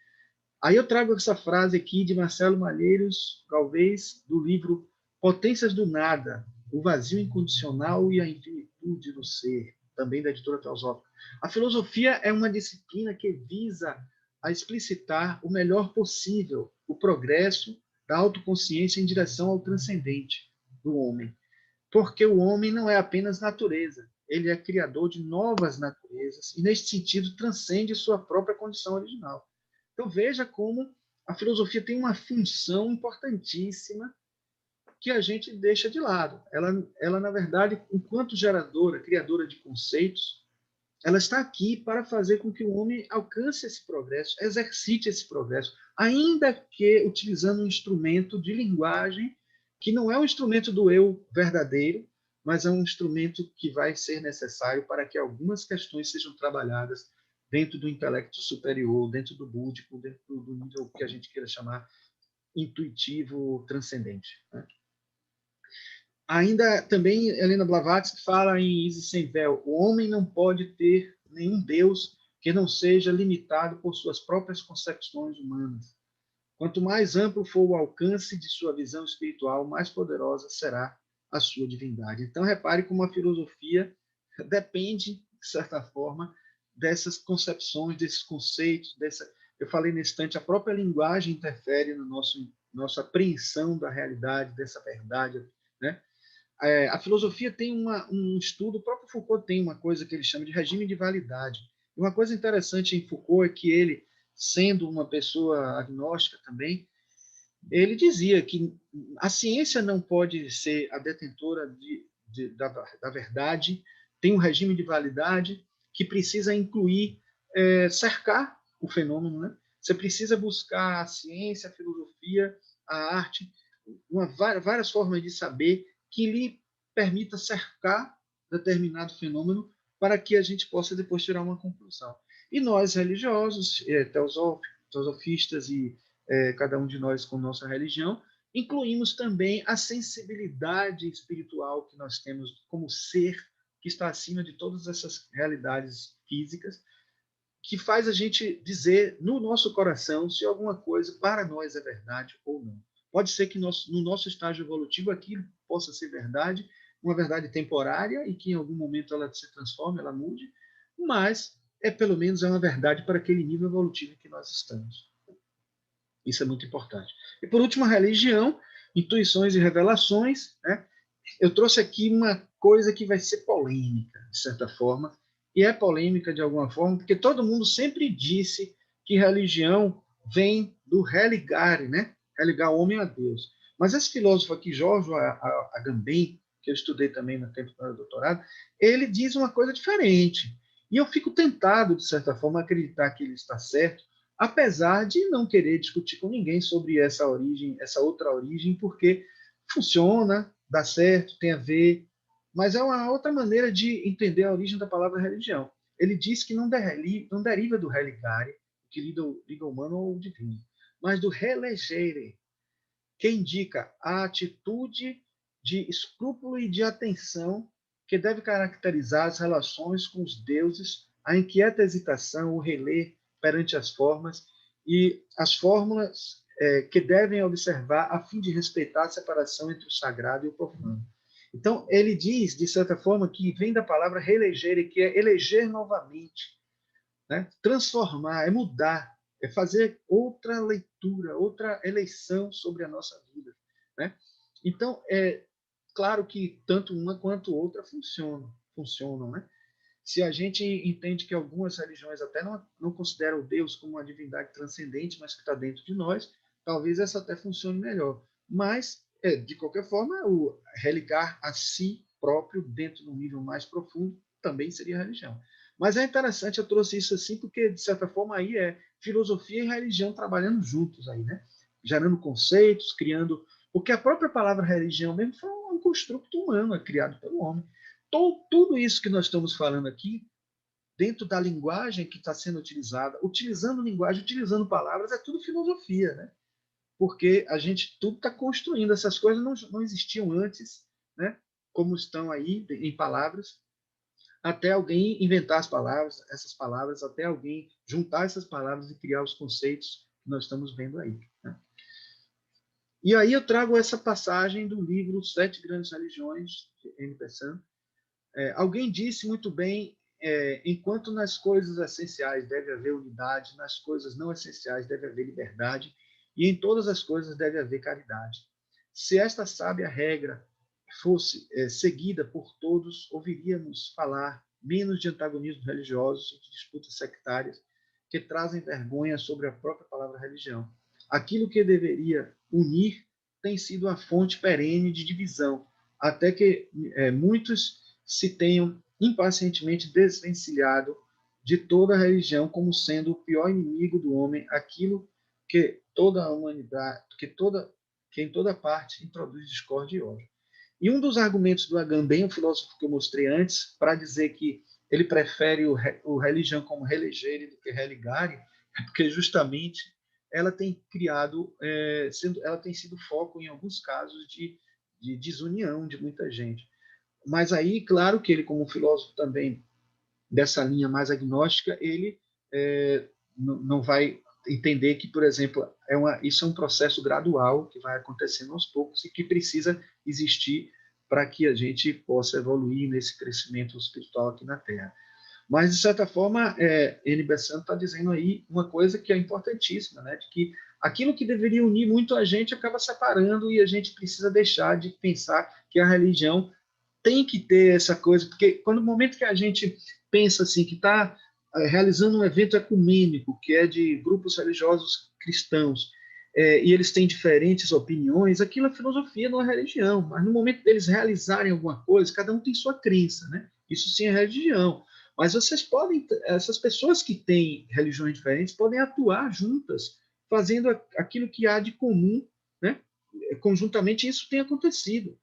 Aí eu trago essa frase aqui de Marcelo Malheiros Galvez, do livro Potências do Nada, o vazio incondicional e a infinitude do ser, também da editora Teosófica. A filosofia é uma disciplina que visa a explicitar o melhor possível o progresso da autoconsciência em direção ao transcendente do homem. Porque o homem não é apenas natureza, ele é criador de novas naturezas e, neste sentido, transcende sua própria condição original. Então, veja como a filosofia tem uma função importantíssima que a gente deixa de lado. Ela na verdade, enquanto geradora, criadora de conceitos, ela está aqui para fazer com que o homem alcance esse progresso, exercite esse progresso, ainda que utilizando um instrumento de linguagem que não é um instrumento do eu verdadeiro, mas é um instrumento que vai ser necessário para que algumas questões sejam trabalhadas dentro do intelecto superior, dentro do búdico, dentro do nível que a gente queira chamar intuitivo, transcendente, né? Ainda também Helena Blavatsky fala em Isis sem véu, o homem não pode ter nenhum Deus que não seja limitado por suas próprias concepções humanas. Quanto mais amplo for o alcance de sua visão espiritual, mais poderosa será a sua divindade. Então, repare como a filosofia depende, de certa forma, dessas concepções, desses conceitos, eu falei nesse instante, a própria linguagem interfere no nossa apreensão da realidade, dessa verdade, né? A filosofia tem um estudo, o próprio Foucault tem uma coisa que ele chama de regime de validade. E uma coisa interessante em Foucault é que ele, sendo uma pessoa agnóstica também, ele dizia que a ciência não pode ser a detentora da verdade, tem um regime de validade que precisa incluir, cercar o fenômeno, né? Você precisa buscar a ciência, a filosofia, a arte, várias formas de saber que lhe permita cercar determinado fenômeno para que a gente possa depois tirar uma conclusão. E nós, religiosos, teosofistas e cada um de nós com nossa religião, incluímos também a sensibilidade espiritual que nós temos como ser que está acima de todas essas realidades físicas, que faz a gente dizer no nosso coração se alguma coisa para nós é verdade ou não. Pode ser que no nosso estágio evolutivo aquilo possa ser verdade, uma verdade temporária e que em algum momento ela se transforme, ela mude, mas pelo menos é uma verdade para aquele nível evolutivo que nós estamos. Isso é muito importante. E por último, a religião, intuições e revelações, né? Eu trouxe aqui uma coisa que vai ser polêmica, de certa forma, e é polêmica de alguma forma, porque todo mundo sempre disse que religião vem do religare, né? Religar o homem a Deus. Mas esse filósofo aqui, Jorge Agamben, que eu estudei também no tempo do doutorado, ele diz uma coisa diferente. E eu fico tentado, de certa forma, a acreditar que ele está certo, apesar de não querer discutir com ninguém sobre essa origem, essa outra origem, porque funciona, dá certo, tem a ver, mas é uma outra maneira de entender a origem da palavra religião. Ele diz que não deriva do religare, que liga o humano ou o divino, mas do relegere, que indica a atitude de escrúpulo e de atenção que deve caracterizar as relações com os deuses, a inquieta hesitação, o reler perante as formas e as fórmulas que devem observar a fim de respeitar a separação entre o sagrado e o profano. Então, ele diz, de certa forma, que vem da palavra relegere, que é eleger novamente, né? Transformar, é mudar, é fazer outra leitura, outra eleição sobre a nossa vida, né? Então, é claro que tanto uma quanto outra funcionam, né? Se a gente entende que algumas religiões até não consideram Deus como uma divindade transcendente, mas que está dentro de nós, talvez essa até funcione melhor. Mas, de qualquer forma, o religar a si próprio dentro de um nível mais profundo também seria religião. Mas é interessante, eu trouxe isso assim, porque, de certa forma, aí é filosofia e religião trabalhando juntos aí, né? Gerando conceitos, criando... Porque a própria palavra religião mesmo foi um construto humano, criado pelo homem. Tudo isso que nós estamos falando aqui, dentro da linguagem que está sendo utilizada, utilizando linguagem, utilizando palavras, é tudo filosofia, né? Porque a gente tudo está construindo, essas coisas não existiam antes, né? Como estão aí em palavras, até alguém inventar essas palavras, até alguém juntar essas palavras e criar os conceitos que nós estamos vendo aí. Né? E aí eu trago essa passagem do livro Sete Grandes Religiões, de N. Pessan. Alguém disse muito bem, enquanto nas coisas essenciais deve haver unidade, nas coisas não essenciais deve haver liberdade, e em todas as coisas deve haver caridade. Se esta sábia regra fosse seguida por todos, ouviríamos falar menos de antagonismos religiosos e de disputas sectárias que trazem vergonha sobre a própria palavra religião. Aquilo que deveria unir tem sido a fonte perene de divisão, até que muitos se tenham impacientemente desvencilhado de toda a religião como sendo o pior inimigo do homem, aquilo que toda a humanidade, que em toda parte introduz discórdia e ódio. E um dos argumentos do Agamben, o filósofo que eu mostrei antes, para dizer que ele prefere o religião como religere do que religare, é porque justamente ela tem criado, ela tem sido foco em alguns casos de desunião de muita gente. Mas aí, claro que ele, como filósofo também dessa linha mais agnóstica, ele não vai entender que, por exemplo, isso é um processo gradual que vai acontecendo aos poucos e que precisa existir para que a gente possa evoluir nesse crescimento espiritual aqui na Terra. Mas, de certa forma, N. Bessan está dizendo aí uma coisa que é importantíssima, né? De que aquilo que deveria unir muito a gente acaba separando e a gente precisa deixar de pensar que a religião tem que ter essa coisa, porque quando no momento que a gente pensa assim, que está realizando um evento ecumênico, que é de grupos religiosos cristãos, e eles têm diferentes opiniões, aquilo é filosofia, não é religião. Mas no momento deles realizarem alguma coisa, cada um tem sua crença, né? Isso sim é religião. Mas essas pessoas que têm religiões diferentes podem atuar juntas, fazendo aquilo que há de comum, né? Conjuntamente, isso tem acontecido.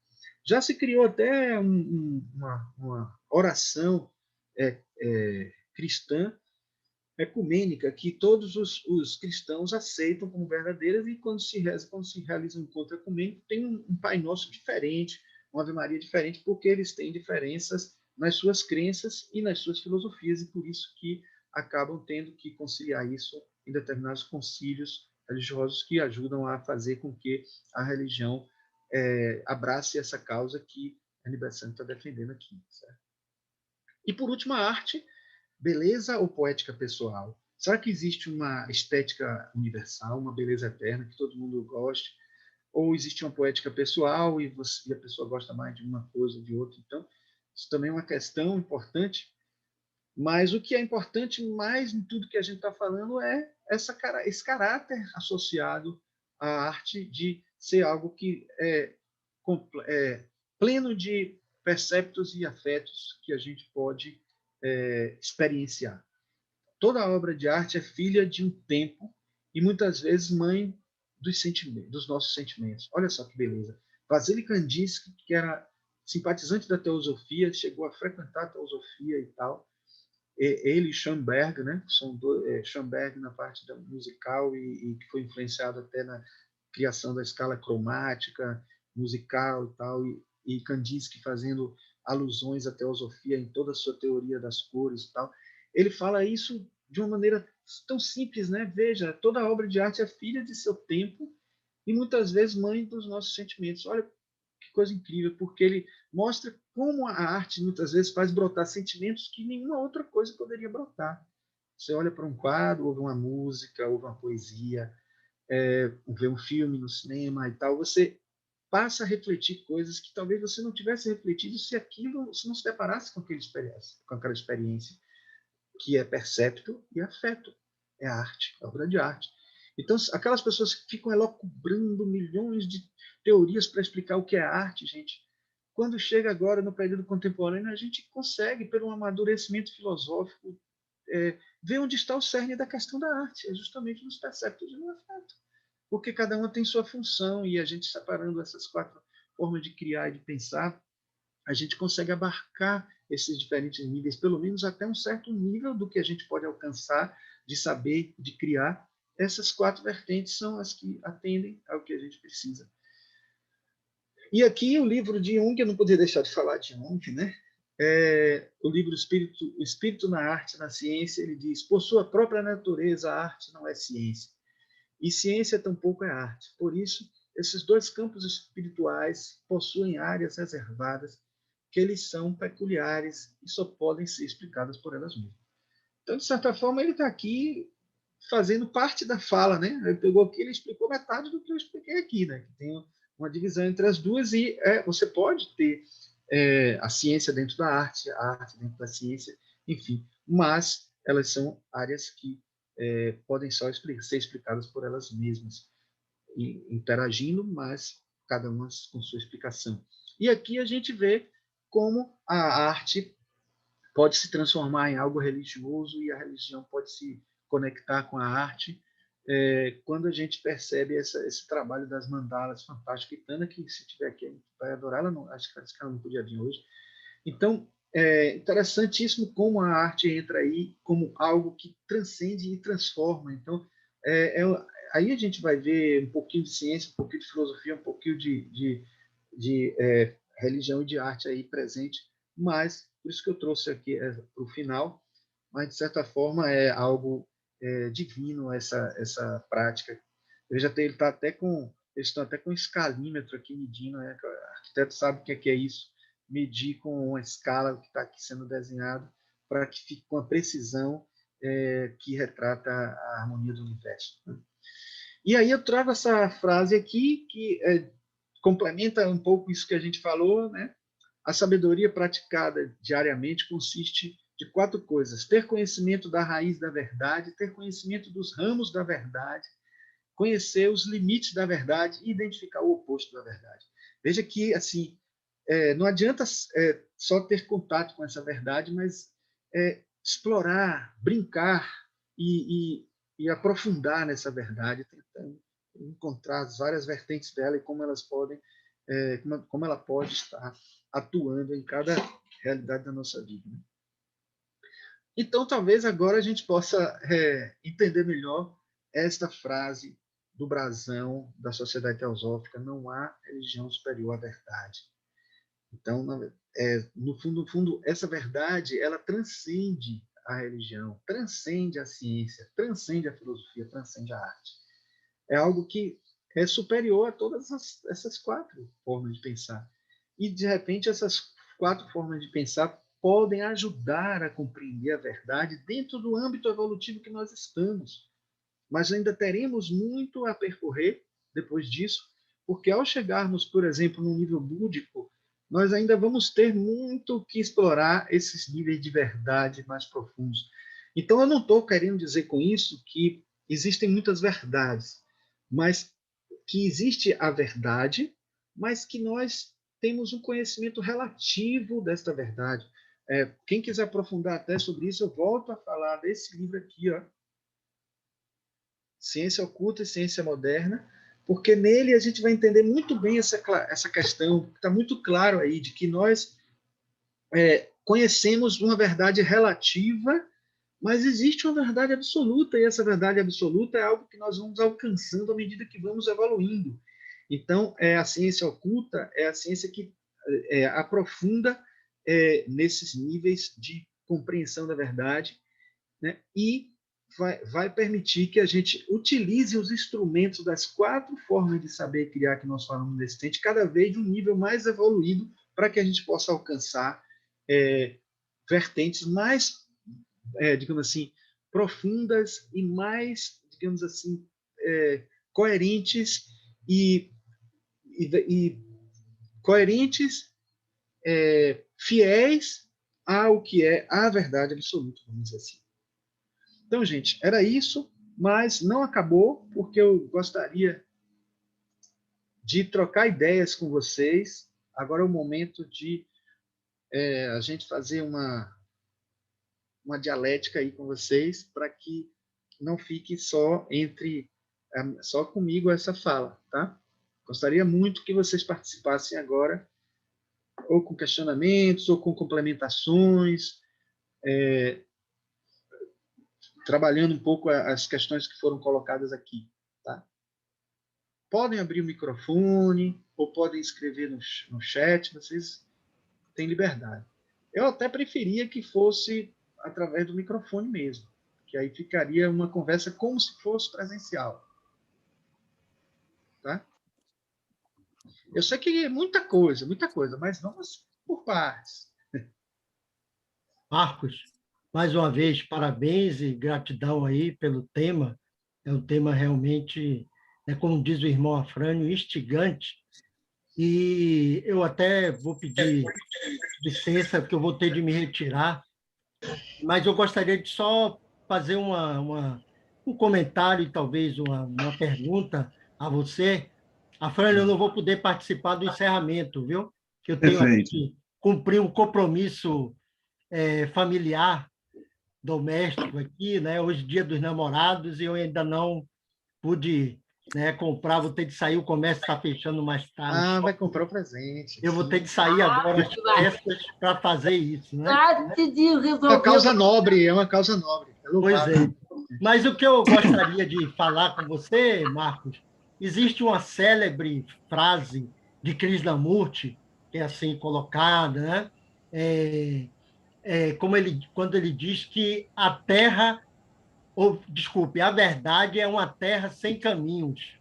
Já se criou até uma oração cristã ecumênica que todos os cristãos aceitam como verdadeiras e quando se realiza um encontro ecumênico tem um Pai Nosso diferente, uma Ave Maria diferente, porque eles têm diferenças nas suas crenças e nas suas filosofias e por isso que acabam tendo que conciliar isso em determinados concílios religiosos que ajudam a fazer com que a religião abrace essa causa que a Aniversário está defendendo aqui. Certo? E, por último, a arte, beleza ou poética pessoal? Será que existe uma estética universal, uma beleza eterna que todo mundo goste? Ou existe uma poética pessoal e a pessoa gosta mais de uma coisa ou de outra? Então, isso também é uma questão importante, Mas o que é importante mais em tudo que a gente está falando é esse caráter associado à arte de ser algo que é pleno de perceptos e afetos que a gente pode experienciar. Toda obra de arte é filha de um tempo e muitas vezes mãe dos sentimentos, dos nossos sentimentos. Olha só que beleza. Vasily Kandinsky, que era simpatizante da teosofia, chegou a frequentar a teosofia e tal. Ele e Schoenberg, né? São Schoenberg na parte da musical e que foi influenciado até na criação da escala cromática musical e tal, e Kandinsky fazendo alusões à teosofia em toda a sua teoria das cores e tal. Ele fala isso de uma maneira tão simples, né? Veja, toda obra de arte é filha de seu tempo e muitas vezes mãe dos nossos sentimentos. Olha que coisa incrível, porque ele mostra como a arte muitas vezes faz brotar sentimentos que nenhuma outra coisa poderia brotar. Você olha para um quadro, ouve uma música, ouve uma poesia, vê um filme no cinema e tal, você passa a refletir coisas que talvez você não tivesse refletido se não se deparasse com aquela experiência, que é percepto e afeto. É arte, é obra de arte. Então, aquelas pessoas que ficam elocubrando milhões de teorias para explicar o que é arte, gente, quando chega agora no período contemporâneo, a gente consegue, pelo amadurecimento filosófico, ver onde está o cerne da questão da arte, é justamente nos perceptos e no afeto. Porque cada uma tem sua função e a gente separando essas 4 formas de criar e de pensar, a gente consegue abarcar esses diferentes níveis, pelo menos até um certo nível do que a gente pode alcançar de saber, de criar. Essas 4 vertentes são as que atendem ao que a gente precisa. E aqui o livro de Jung, eu não poderia deixar de falar de Jung, né? O livro o Espírito na Arte, na Ciência, ele diz: por sua própria natureza, a arte não é ciência. E ciência tampouco é arte. Por isso, esses 2 campos espirituais possuem áreas reservadas que eles são peculiares e só podem ser explicadas por elas mesmas. Então, de certa forma, ele está aqui fazendo parte da fala, né? Ele pegou aqui, ele explicou metade do que eu expliquei aqui, né? Que tem uma divisão entre as duas e você pode ter a ciência dentro da arte, a arte dentro da ciência, enfim, mas elas são áreas que podem só ser explicadas por elas mesmas, interagindo, mas cada uma com sua explicação. E aqui a gente vê como a arte pode se transformar em algo religioso e a religião pode se conectar com a arte quando a gente percebe esse trabalho das mandalas fantástico. E Tana, que se tiver aqui, a gente vai adorar, ela não, acho que ela não podia vir hoje. Então, é interessantíssimo como a arte entra aí como algo que transcende e transforma. Então, aí a gente vai ver um pouquinho de ciência, um pouquinho de filosofia, um pouquinho de religião e de arte aí presente, mas por isso que eu trouxe aqui para o final, mas de certa forma é algo divino essa prática. Ele está até com eles estão até com escalímetro aqui medindo, né? O arquiteto sabe o que é isso, medir com uma escala que está aqui sendo desenhado para que fique com a precisão que retrata a harmonia do universo. E aí eu trago essa frase aqui que complementa um pouco isso que a gente falou, né? A sabedoria praticada diariamente consiste de 4 coisas: ter conhecimento da raiz da verdade, ter conhecimento dos ramos da verdade, conhecer os limites da verdade e identificar o oposto da verdade. Veja que, assim, não adianta só ter contato com essa verdade, mas explorar, brincar e aprofundar nessa verdade, tentando encontrar as várias vertentes dela e como elas podem, como ela pode estar atuando em cada realidade da nossa vida. Né? Então, talvez agora a gente possa entender melhor esta frase do brasão da Sociedade Teosófica: não há religião superior à verdade. Então, no fundo, essa verdade ela transcende a religião, transcende a ciência, transcende a filosofia, transcende a arte. É algo que é superior a todas essas 4 formas de pensar. E, de repente, essas 4 formas de pensar podem ajudar a compreender a verdade dentro do âmbito evolutivo que nós estamos. Mas ainda teremos muito a percorrer depois disso, porque ao chegarmos, por exemplo, no nível búdico, nós ainda vamos ter muito que explorar esses níveis de verdade mais profundos. Então, eu não estou querendo dizer com isso que existem muitas verdades, mas que existe a verdade, mas que nós temos um conhecimento relativo desta verdade. Quem quiser aprofundar até sobre isso, eu volto a falar desse livro aqui, ó, Ciência Oculta e Ciência Moderna, porque nele a gente vai entender muito bem essa questão, está muito claro aí, de que nós conhecemos uma verdade relativa, mas existe uma verdade absoluta, e essa verdade absoluta é algo que nós vamos alcançando à medida que vamos evoluindo. Então, a ciência oculta é a ciência que aprofunda nesses níveis de compreensão da verdade, né? E vai permitir que a gente utilize os instrumentos das 4 formas de saber criar que nós falamos nesse tente, cada vez de um nível mais evoluído, para que a gente possa alcançar vertentes mais, digamos assim, profundas e mais, digamos assim, coerentes e coerentes, fiéis ao que é a verdade absoluta, vamos dizer assim. Então, gente, era isso, mas não acabou, porque eu gostaria de trocar ideias com vocês. Agora é o momento de a gente fazer uma dialética aí com vocês, para que não fique só comigo essa fala, tá? Gostaria muito que vocês participassem agora, ou com questionamentos, ou com complementações, trabalhando um pouco as questões que foram colocadas aqui, tá? Podem abrir o microfone, ou podem escrever no chat, vocês têm liberdade. Eu até preferia que fosse através do microfone mesmo, que aí ficaria uma conversa como se fosse presencial. Tá? Eu sei que é muita coisa, mas vamos por partes. Marcos, mais uma vez, parabéns e gratidão aí pelo tema. É um tema realmente, como diz o irmão Afrânio, instigante. E eu até vou pedir licença, porque eu vou ter de me retirar, mas eu gostaria de só fazer um comentário e talvez uma pergunta a você. Afrânio, eu não vou poder participar do encerramento, viu? Que eu tenho aqui que cumprir um compromisso familiar, doméstico aqui, né? Hoje, Dia dos Namorados, e eu ainda não pude, comprar, vou ter de sair, o comércio está fechando mais tarde. Vai comprar o presente. Eu vou ter de sair agora às pressas para fazer isso, né? Uma causa nobre, é uma causa nobre. Pois é. Mas o que eu gostaria de falar com você, Marcos, existe uma célebre frase de Krishnamurti, que é assim colocada, né? Quando ele diz que a Terra, desculpe, a verdade é uma terra sem caminhos.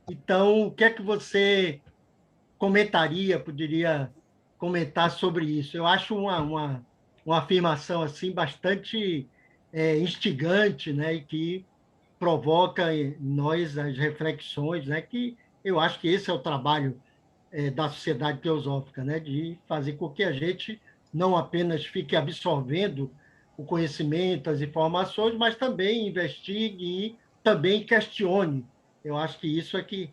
Então, o que é que você poderia comentar sobre isso? Eu acho uma afirmação assim bastante instigante, né, e que provoca em nós as reflexões, né, que eu acho que esse é o trabalho da sociedade teosófica, né, de fazer com que a gente não apenas fique absorvendo o conhecimento, as informações, mas também investigue e também questione. Eu acho que isso é que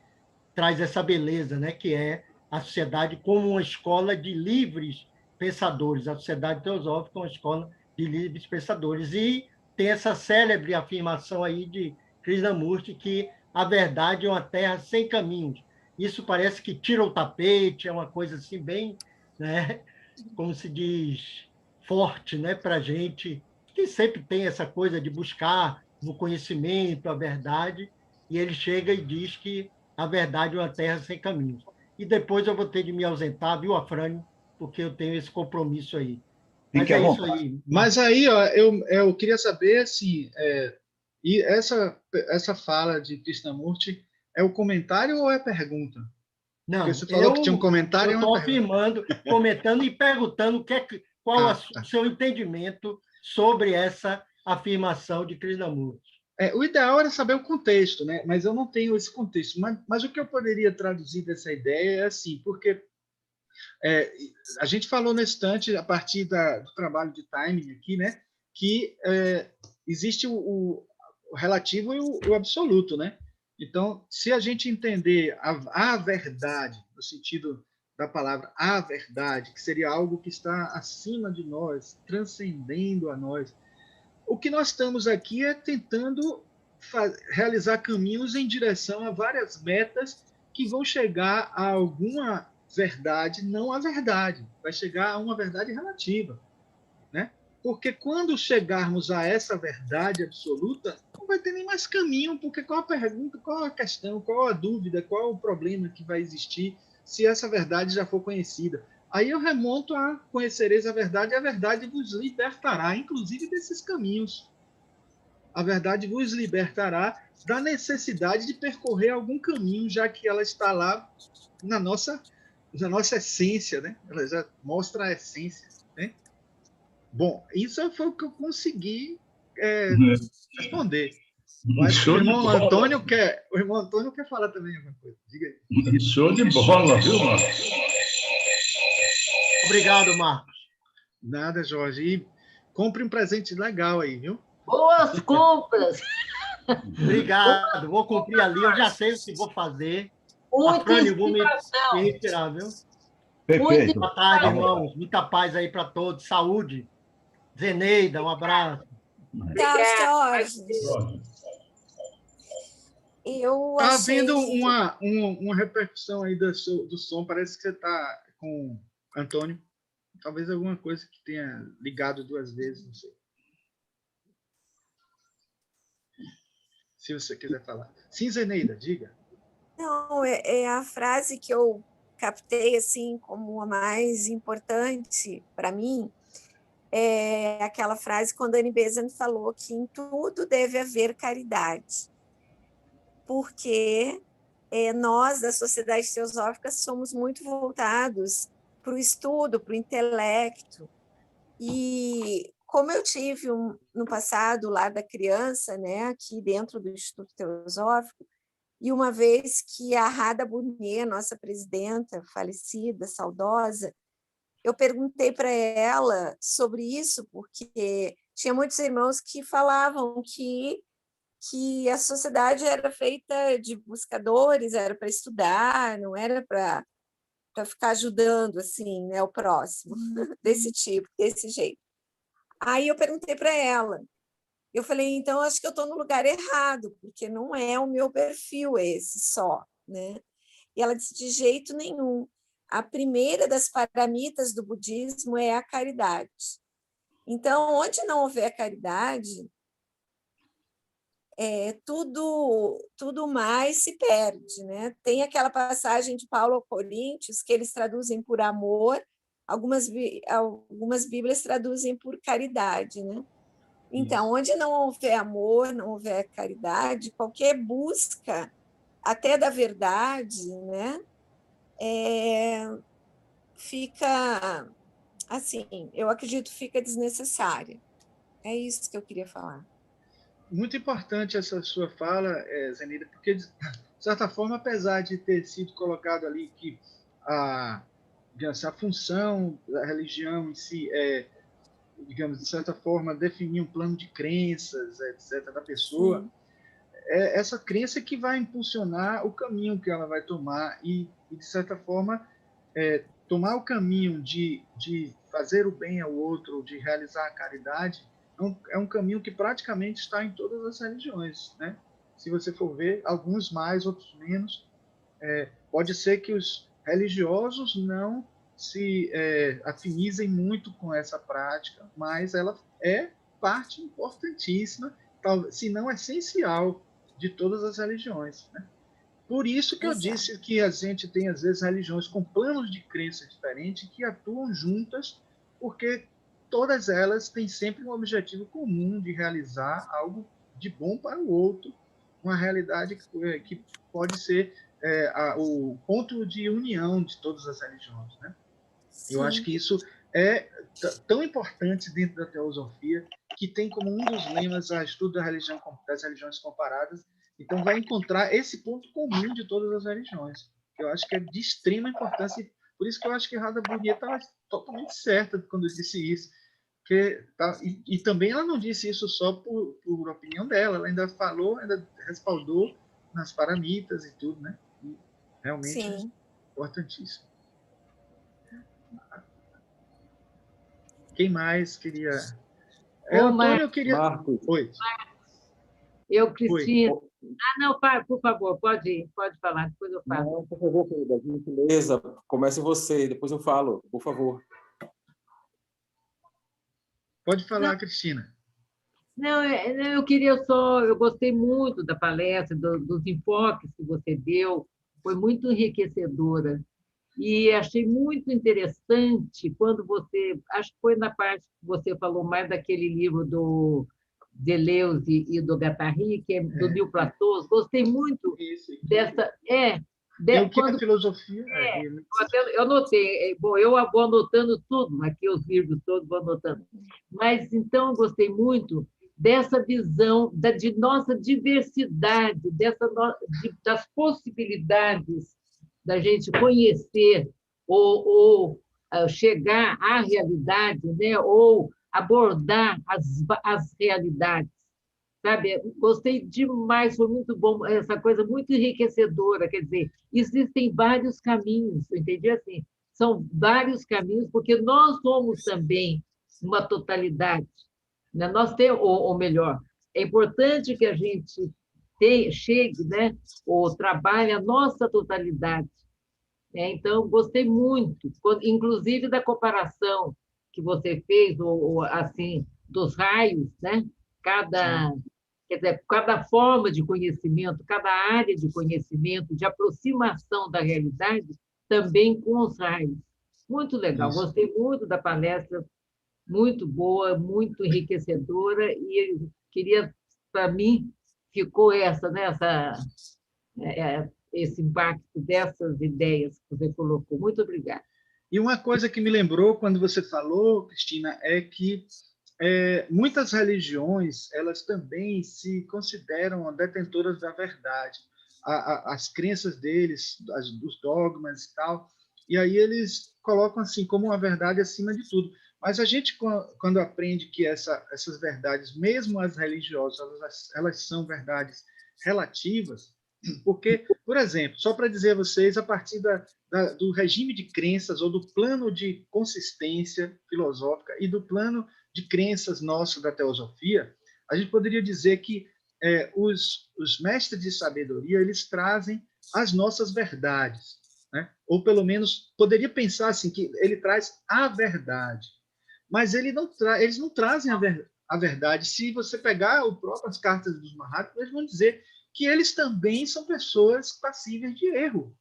traz essa beleza, né, que é a sociedade como uma escola de livres pensadores. A sociedade teosófica é uma escola de livres pensadores. E tem essa célebre afirmação aí de Krishnamurti que a verdade é uma terra sem caminhos. Isso parece que tira o tapete, é uma coisa assim bem, né, como se diz, forte, né, para a gente, que sempre tem essa coisa de buscar no conhecimento a verdade, e ele chega e diz que a verdade é uma terra sem caminhos. E depois eu vou ter de me ausentar, viu, Afrânio, porque eu tenho esse compromisso aí. Mas é isso aí. Mas aí, ó, eu queria saber, assim, e essa fala de Krishnamurti é o comentário ou é pergunta? Porque Não, você falou que tinha um comentário e uma estou pergunta. afirmando, comentando e perguntando qual Tá. o seu entendimento sobre essa afirmação de Krishnamurti. O ideal era saber o contexto, né? Mas eu não tenho esse contexto. Mas o que eu poderia traduzir dessa ideia é assim, porque A gente falou nesse instante, a partir do trabalho de timing aqui, né, que existe o relativo e o absoluto, né? Então, se a gente entender a verdade, no sentido da palavra a verdade, que seria algo que está acima de nós, transcendendo a nós, o que nós estamos aqui é tentando realizar caminhos em direção a várias metas que vão chegar a alguma verdade, não a verdade, vai chegar a uma verdade relativa, né? Porque quando chegarmos a essa verdade absoluta, não vai ter nem mais caminho, porque qual a pergunta, qual a questão, qual a dúvida, qual o problema que vai existir se essa verdade já for conhecida? Aí eu remonto a conhecereis a verdade, e a verdade vos libertará, inclusive desses caminhos. A verdade vos libertará da necessidade de percorrer algum caminho, já que ela está lá na nossa essência, né? Ela já mostra a essência, né? Bom, isso foi o que eu consegui responder. Eu acho que Show de bola. o irmão Antônio quer falar também alguma coisa. Diga aí. Show de bola, viu, mano? Obrigado, Marcos. Nada, Jorge. E compre um presente legal aí, viu? Boas compras! Obrigado. Vou cumprir ali. Eu já sei o que vou fazer. A Frane, vou me retirar, viu? Perfeito. Boa tarde, irmãos. Muita paz aí para todos. Saúde. Zeneida, um abraço. Tchau, Jorge. Eu Tá achei... havendo uma repercussão aí do som. Parece que você está com Antônio. Talvez alguma coisa que tenha ligado 2 vezes, não sei. Se você quiser falar. Sim, Zeneida, diga. Não, é a frase que eu captei assim como a mais importante para mim, é aquela frase quando Annie Besant falou que em tudo deve haver caridade, porque nós, da Sociedade Teosófica, somos muito voltados para o estudo, para o intelecto, e como eu tive no passado o lar da criança, né, aqui dentro do Instituto Teosófico, e uma vez que a Rada Burnier, nossa presidenta, falecida, saudosa, eu perguntei para ela sobre isso, porque tinha muitos irmãos que falavam que a sociedade era feita de buscadores, era para estudar, não era para ficar ajudando assim, né, o próximo, desse tipo, desse jeito. Aí eu perguntei para ela, eu falei, então acho que eu estou no lugar errado, porque não é o meu perfil esse só, né? E ela disse, de jeito nenhum. A primeira das paramitas do budismo é a caridade. Então, onde não houver caridade, tudo mais se perde, né? Tem aquela passagem de Paulo aos Coríntios que eles traduzem por amor, algumas Bíblias traduzem por caridade, né? Então, onde não houver amor, não houver caridade, qualquer busca, até da verdade, né, fica, assim, eu acredito, fica desnecessária. É isso que eu queria falar. Muito importante essa sua fala, Zenida, porque, de certa forma, apesar de ter sido colocado ali que a função da religião em si é, digamos, de certa forma, definir um plano de crenças, etc., da pessoa, é essa crença que vai impulsionar o caminho que ela vai tomar e de certa forma, tomar o caminho de fazer o bem ao outro, de realizar a caridade, é um caminho que praticamente está em todas as religiões, né? Se você for ver, alguns mais, outros menos. Pode ser que os religiosos não se afinizem muito com essa prática, mas ela é parte importantíssima, se não essencial, de todas as religiões, né? Por isso que eu disse que a gente tem, às vezes, religiões com planos de crença diferentes que atuam juntas, porque todas elas têm sempre um objetivo comum de realizar algo de bom para o outro, uma realidade que pode ser o ponto de união de todas as religiões, né? Eu acho que isso é tão importante dentro da teosofia, que tem como um dos lemas a estudo das religiões comparadas. Então, vai encontrar esse ponto comum de todas as religiões. Eu acho que é de extrema importância. Por isso que eu acho que Rada Burnier estava totalmente certa quando disse isso. Porque, e também ela não disse isso só por opinião dela, ela ainda falou, ainda respaldou nas paramitas e tudo, né? E realmente é Sim. importantíssimo. Quem mais queria... Antônio, eu queria... Marcos. Oi. Eu, Cristina. Não, por favor, pode falar, depois eu falo. Não, por favor, da gentileza. Comece você, depois eu falo, por favor. Pode falar, Cristina. Não, eu queria só... Eu gostei muito da palestra, dos enfoques que você deu, foi muito enriquecedora. E achei muito interessante quando você... Acho que foi na parte que você falou mais daquele livro do Deleuze e do Guattari, que é do Mil Platôs. Gostei muito dessa... O que é filosofia? Eu anotei. Bom, eu vou anotando tudo, aqui os livros todos vou anotando. Mas, então, eu gostei muito dessa visão de nossa diversidade, das possibilidades da gente conhecer ou chegar à realidade, né? Ou abordar as realidades. Sabe? Gostei demais, foi muito bom, essa coisa muito enriquecedora, quer dizer, existem vários caminhos, eu entendi assim, são vários caminhos, porque nós somos também uma totalidade, né? Nós temos, ou melhor, é importante que a gente chegue, né? Ou trabalhe a nossa totalidade, né? Então, gostei muito, inclusive da comparação que você fez, ou assim, dos raios, né? Quer dizer, cada forma de conhecimento, cada área de conhecimento, de aproximação da realidade, também com os raios. Muito legal, gostei muito da palestra, muito boa, muito enriquecedora, e eu queria, para mim, ficou esse impacto dessas ideias que você colocou. Muito obrigada. E uma coisa que me lembrou quando você falou, Cristina, é que muitas religiões, elas também se consideram detentoras da verdade. As crenças deles, os dogmas e tal, e aí eles colocam assim como uma verdade acima de tudo. Mas a gente, quando aprende que essas verdades, mesmo as religiosas, elas são verdades relativas, porque, por exemplo, só para dizer a vocês, a partir do regime de crenças ou do plano de consistência filosófica e do plano de crenças nosso da teosofia, a gente poderia dizer que os mestres de sabedoria, eles trazem as nossas verdades, né? Ou pelo menos poderia pensar assim que ele traz a verdade, mas eles não trazem a verdade. Se você pegar as cartas dos Mahatmas, eles vão dizer que eles também são pessoas passíveis de erro,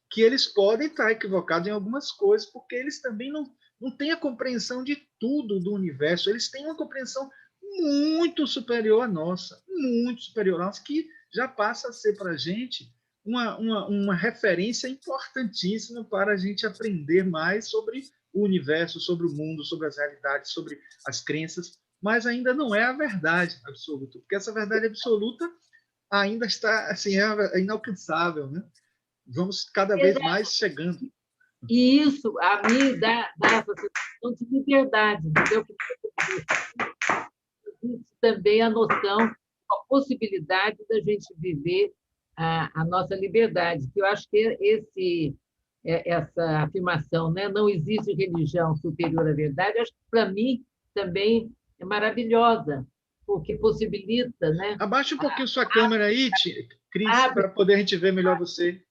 que eles podem estar equivocados em algumas coisas, porque eles também não têm a compreensão de tudo do universo, eles têm uma compreensão muito superior à nossa, que já passa a ser para a gente uma referência importantíssima para a gente aprender mais sobre o universo, sobre o mundo, sobre as realidades, sobre as crenças, mas ainda não é a verdade absoluta, porque essa verdade absoluta ainda está assim, é inalcançável, né? Vamos cada vez mais chegando. E isso, a mim, dá essa sensação de liberdade, entendeu? Existe também a noção, a possibilidade da gente viver a nossa liberdade, que eu acho que essa afirmação, né? Não existe religião superior à verdade, acho que, para mim, também é maravilhosa, porque possibilita, né? Abaixa um pouquinho sua câmera aí, Cris, para poder a gente ver melhor você.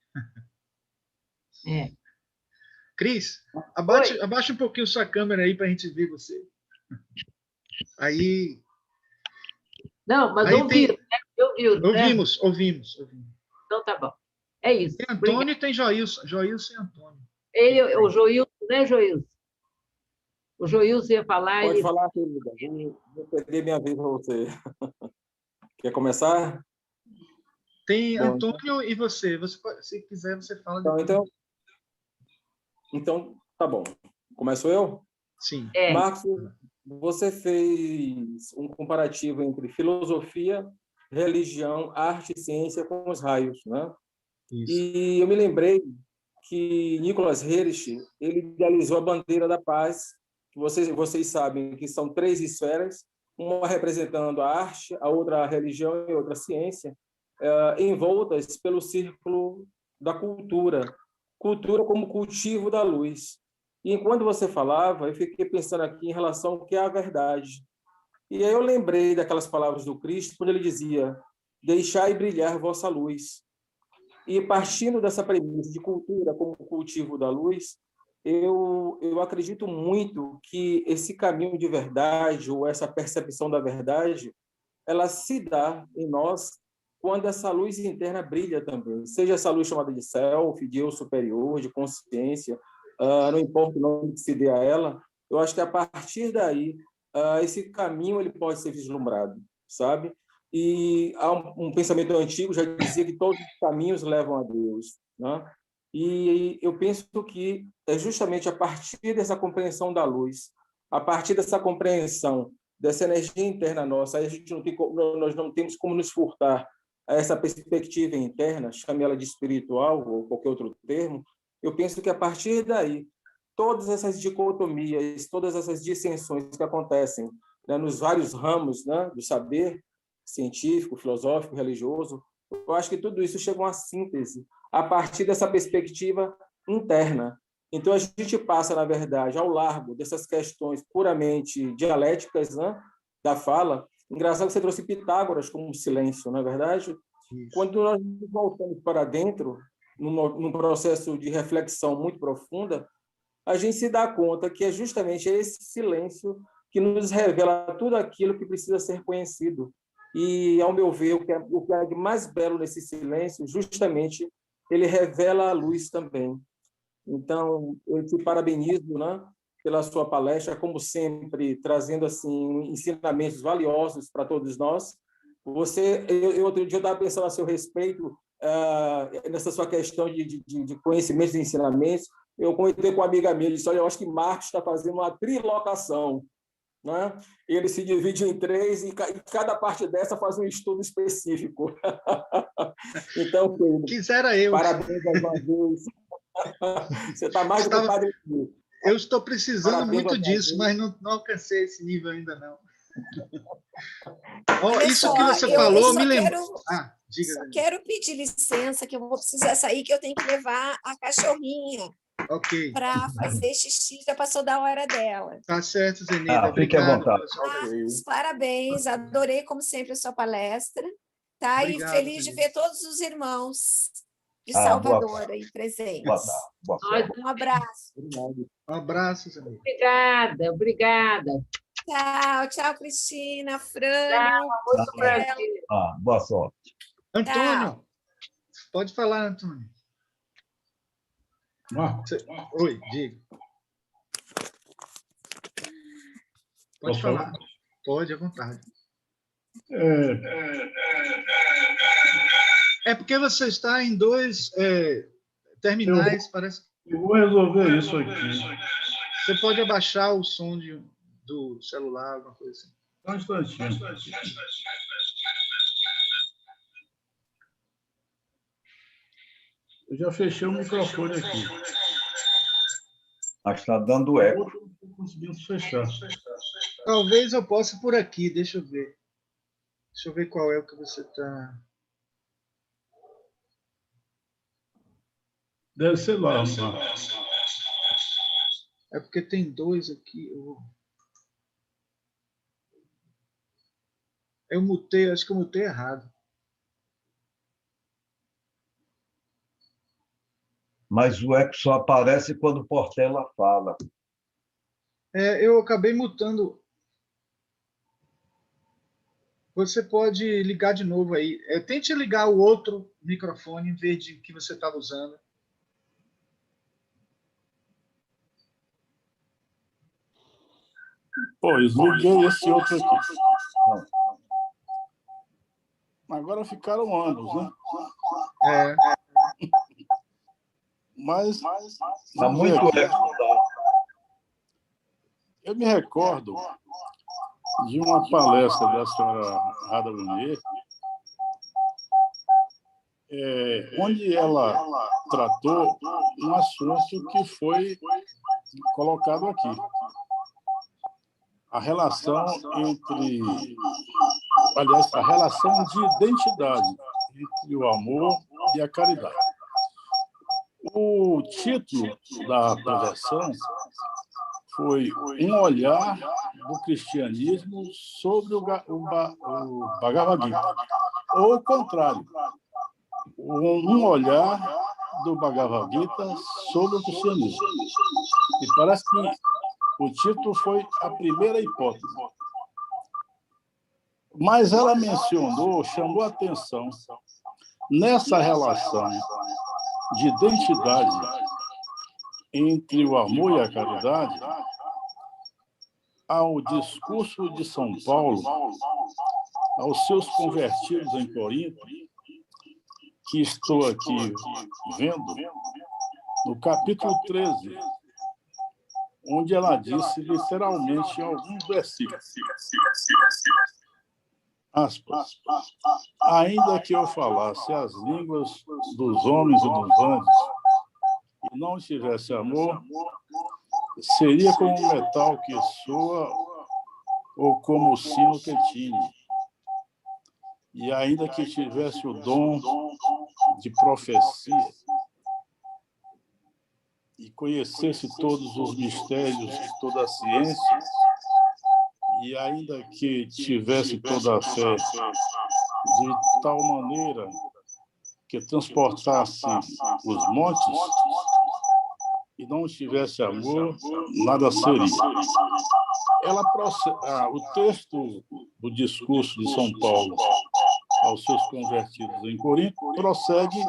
Cris, abaixa um pouquinho sua câmera aí para a gente ver você. Aí. Não, mas ouviram, né? Ouvimos. Então tá bom. É isso. Tem Antônio e tem Joilson. Joilson e Antônio. O Joilson, né, Joilson? O Joilson ia falar... Pode falar, querida. Vou perder minha vez para você. Quer começar? Tem Antônio e você. Se quiser, você fala. Então, tá bom. Começo eu? Sim. Marcos, você fez um comparativo entre filosofia, religião, arte e ciência com os raios, né? Isso. E eu me lembrei que Nicholas Herrich ele idealizou a bandeira da paz, que vocês sabem que são 3 esferas, uma representando a arte, a outra a religião e outra a ciência, envoltas pelo círculo da cultura, cultura como cultivo da luz. E enquanto você falava, eu fiquei pensando aqui em relação ao que é a verdade. E aí eu lembrei daquelas palavras do Cristo, quando ele dizia: deixai brilhar vossa luz. E partindo dessa premissa de cultura como cultivo da luz, eu acredito muito que esse caminho de verdade, ou essa percepção da verdade, ela se dá em nós quando essa luz interna brilha também. Seja essa luz chamada de self, de eu superior, de consciência, não importa o nome que se dê a ela, eu acho que a partir daí, esse caminho ele pode ser vislumbrado, sabe? E há um pensamento antigo já dizia que todos os caminhos levam a Deus, né? E eu penso que é justamente a partir dessa compreensão da luz, a partir dessa compreensão dessa energia interna nossa, aí a gente nós não temos como nos furtar a essa perspectiva interna, chame ela de espiritual ou qualquer outro termo. Eu penso que a partir daí, todas essas dicotomias, todas essas dissensões que acontecem, né, nos vários ramos, né, do saber científico, filosófico, religioso, eu acho que tudo isso chega a uma síntese a partir dessa perspectiva interna. Então, a gente passa, na verdade, ao largo dessas questões puramente dialéticas, né, da fala. Engraçado que você trouxe Pitágoras como silêncio, não é verdade? Isso. Quando nós voltamos para dentro, num processo de reflexão muito profunda, a gente se dá conta que é justamente esse silêncio que nos revela tudo aquilo que precisa ser conhecido. E, ao meu ver, o que é de mais belo nesse silêncio, justamente, ele revela a luz também. Então, eu te parabenizo, né, pela sua palestra, como sempre, trazendo assim ensinamentos valiosos para todos nós. Eu outro dia estava pensando a seu respeito, nessa sua questão de conhecimentos e ensinamentos. Eu comentei com uma amiga minha, disse: olha, eu acho que Marx está fazendo uma trilocação, né? Ele se divide em 3 e cada parte dessa faz um estudo específico. Então, Pedro, quisera eu. Parabéns mais uma vez. Você está mais do que padre. Eu estou precisando muito disso, mas não alcancei esse nível ainda não. Isso que você falou me lembrou. Quero pedir licença, que eu vou precisar sair, que eu tenho que levar a cachorrinha. Ok. Para fazer xixi, já passou da hora dela. Tá certo, Zenilda. Fique à vontade. Parabéns, adorei, como sempre, a sua palestra. Tá? Obrigado, e feliz de ver todos os irmãos de Salvador aí presentes. Boa sorte. Um abraço. Um abraço, Zenilda. Obrigada. Tchau, Cristina, Fran. Muito prazer. Boa sorte. Antônio, pode falar, Antônio. Oi, diga. Pode falar. Pode, à vontade. É porque você está em 2 terminais, parece. Eu vou resolver isso aqui. Você pode abaixar o som do celular, alguma coisa assim. Só um instantinho. Eu já fechei o microfone aqui. Mas está dando eco. Não estou conseguindo fechar. Talvez eu possa por aqui, deixa eu ver. Deixa eu ver qual é o que você está... Deve ser lá. É porque tem 2 aqui. Eu mutei, acho que eu mutei errado. Mas o eco só aparece quando o Portela fala. Eu acabei mutando. Você pode ligar de novo aí. Tente ligar o outro microfone em vez de que você estava usando. Pois, liguei esse outro aqui. Agora ficaram ambos, né? Mas está muito eco. Eu me recordo de uma palestra da senhora Rada Brunier, onde ela tratou um assunto que foi colocado aqui. A relação entre... Aliás, a relação de identidade entre o amor e a caridade. O título da pregação foi Um Olhar do Cristianismo sobre o Bhagavad Gita. Ou o contrário, um olhar do Bhagavad Gita sobre o cristianismo. E parece que o título foi a primeira hipótese. Mas ela mencionou, chamou a atenção, nessa relação de identidade entre o amor e a caridade, ao discurso de São Paulo, aos seus convertidos em Corinto, que estou aqui vendo, no capítulo 13, onde ela disse literalmente em alguns versículos, aspas, ainda que eu falasse as línguas dos homens e dos anjos e não tivesse amor, seria como um metal que soa ou como o sino que tine. E ainda que tivesse o dom de profecia e conhecesse todos os mistérios de toda a ciência, e ainda que tivesse toda a fé de tal maneira que transportasse os montes e não tivesse amor, nada seria. O texto do discurso de São Paulo aos seus convertidos em Corinto prossegue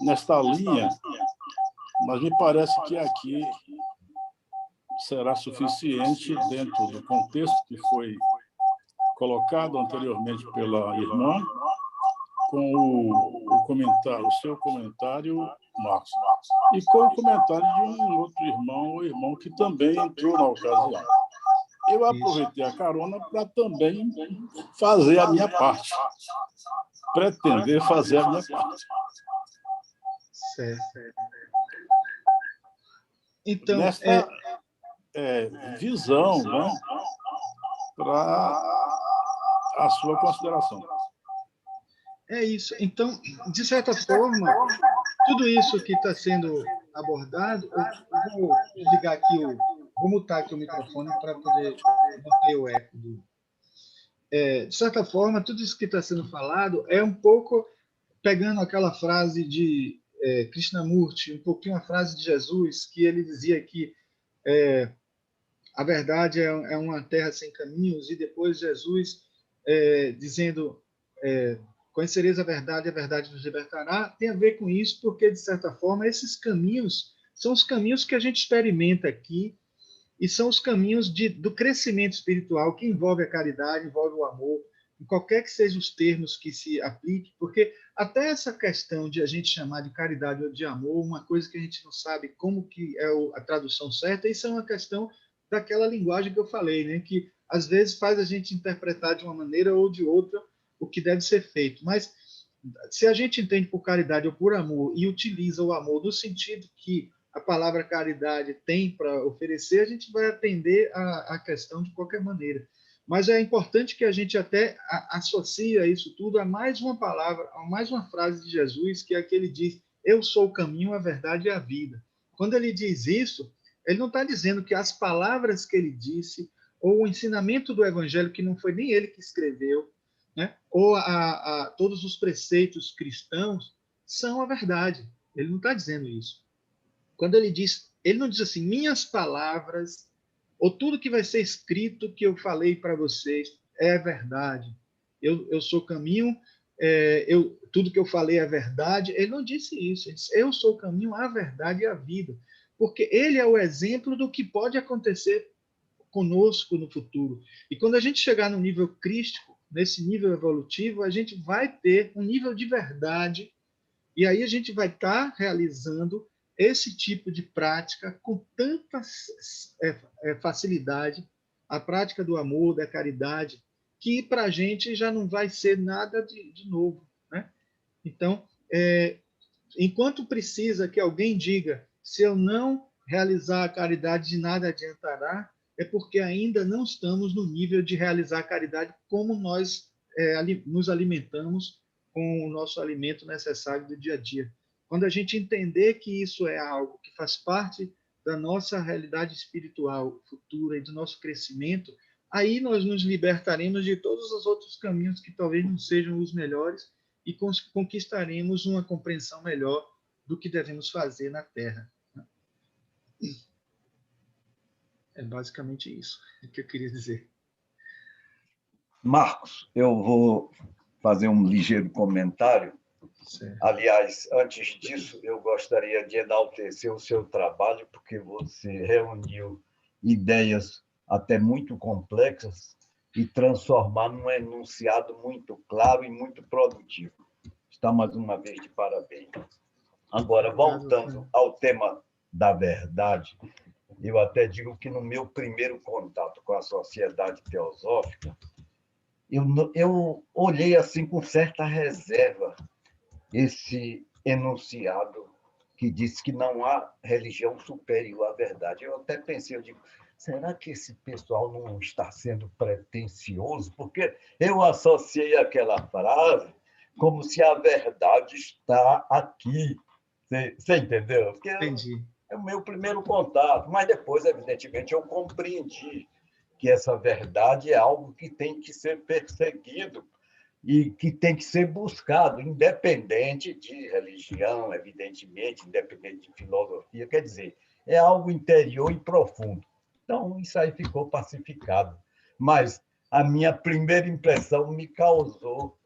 nesta linha, mas me parece que aqui será suficiente dentro do contexto que foi colocado anteriormente pela irmã, com o seu comentário, Marcos, e com o comentário de um outro irmão ou irmão que também entrou na ocasião. Eu aproveitei a carona para também fazer a minha parte, pretender fazer a minha parte. Certo. Então, nesta visão, né, para a sua consideração. É isso. Então, de certa forma, tudo isso que está sendo abordado, eu vou desligar aqui, vou mutar aqui o microfone para poder não ter o eco. De certa forma, tudo isso que está sendo falado é um pouco pegando aquela frase de Krishnamurti, um pouquinho a frase de Jesus, que ele dizia que a verdade é uma terra sem caminhos, e depois Jesus dizendo conhecereis a verdade nos libertará, tem a ver com isso, porque, de certa forma, esses caminhos são os caminhos que a gente experimenta aqui, e são os caminhos do crescimento espiritual, que envolve a caridade, envolve o amor, em qualquer que sejam os termos que se aplique, porque até essa questão de a gente chamar de caridade ou de amor, uma coisa que a gente não sabe como que é a tradução certa, isso é uma questão daquela linguagem que eu falei, né, que às vezes faz a gente interpretar de uma maneira ou de outra o que deve ser feito. Mas se a gente entende por caridade ou por amor e utiliza o amor no sentido que a palavra caridade tem para oferecer, a gente vai atender a questão de qualquer maneira. Mas é importante que a gente até associe isso tudo a mais uma palavra, a mais uma frase de Jesus, que é que ele diz, eu sou o caminho, a verdade e a vida. Quando ele diz isso, ele não está dizendo que as palavras que ele disse, ou o ensinamento do evangelho, que não foi nem ele que escreveu, né? Ou todos os preceitos cristãos são a verdade. Ele não está dizendo isso. Quando ele diz, ele não diz assim, minhas palavras, ou tudo que vai ser escrito que eu falei para vocês é verdade. Eu sou o caminho, tudo que eu falei é verdade. Ele não disse isso. Ele disse, eu sou o caminho, a verdade e a vida. Porque ele é o exemplo do que pode acontecer conosco no futuro. E quando a gente chegar no nível crístico, nesse nível evolutivo, a gente vai ter um nível de verdade, e aí a gente vai estar realizando esse tipo de prática com tanta facilidade, a prática do amor, da caridade, que para a gente já não vai ser nada de novo, né? Então, enquanto precisa que alguém diga, se eu não realizar a caridade, de nada adiantará, é porque ainda não estamos no nível de realizar a caridade como nós nos alimentamos com o nosso alimento necessário do dia a dia. Quando a gente entender que isso é algo que faz parte da nossa realidade espiritual futura e do nosso crescimento, aí nós nos libertaremos de todos os outros caminhos que talvez não sejam os melhores e conquistaremos uma compreensão melhor do que devemos fazer na Terra. É basicamente isso que eu queria dizer. Marcos, eu vou fazer um ligeiro comentário. Certo. Aliás, antes disso, eu gostaria de enaltecer o seu trabalho, porque você reuniu ideias até muito complexas e transformar num enunciado muito claro e muito produtivo. Está mais uma vez de parabéns. Agora, voltando ao tema da verdade, eu até digo que no meu primeiro contato com a sociedade teosófica, eu olhei assim com certa reserva esse enunciado que diz que não há religião superior à verdade. Eu até pensei, eu digo, será que esse pessoal não está sendo pretensioso? Porque eu associei aquela frase como se a verdade está aqui. Você entendeu? Porque Entendi. é o meu primeiro contato, mas depois, evidentemente, eu compreendi que essa verdade é algo que tem que ser perseguido e que tem que ser buscado, independente de religião, evidentemente, independente de filosofia, quer dizer, é algo interior e profundo. Então, isso aí ficou pacificado. Mas a minha primeira impressão me causou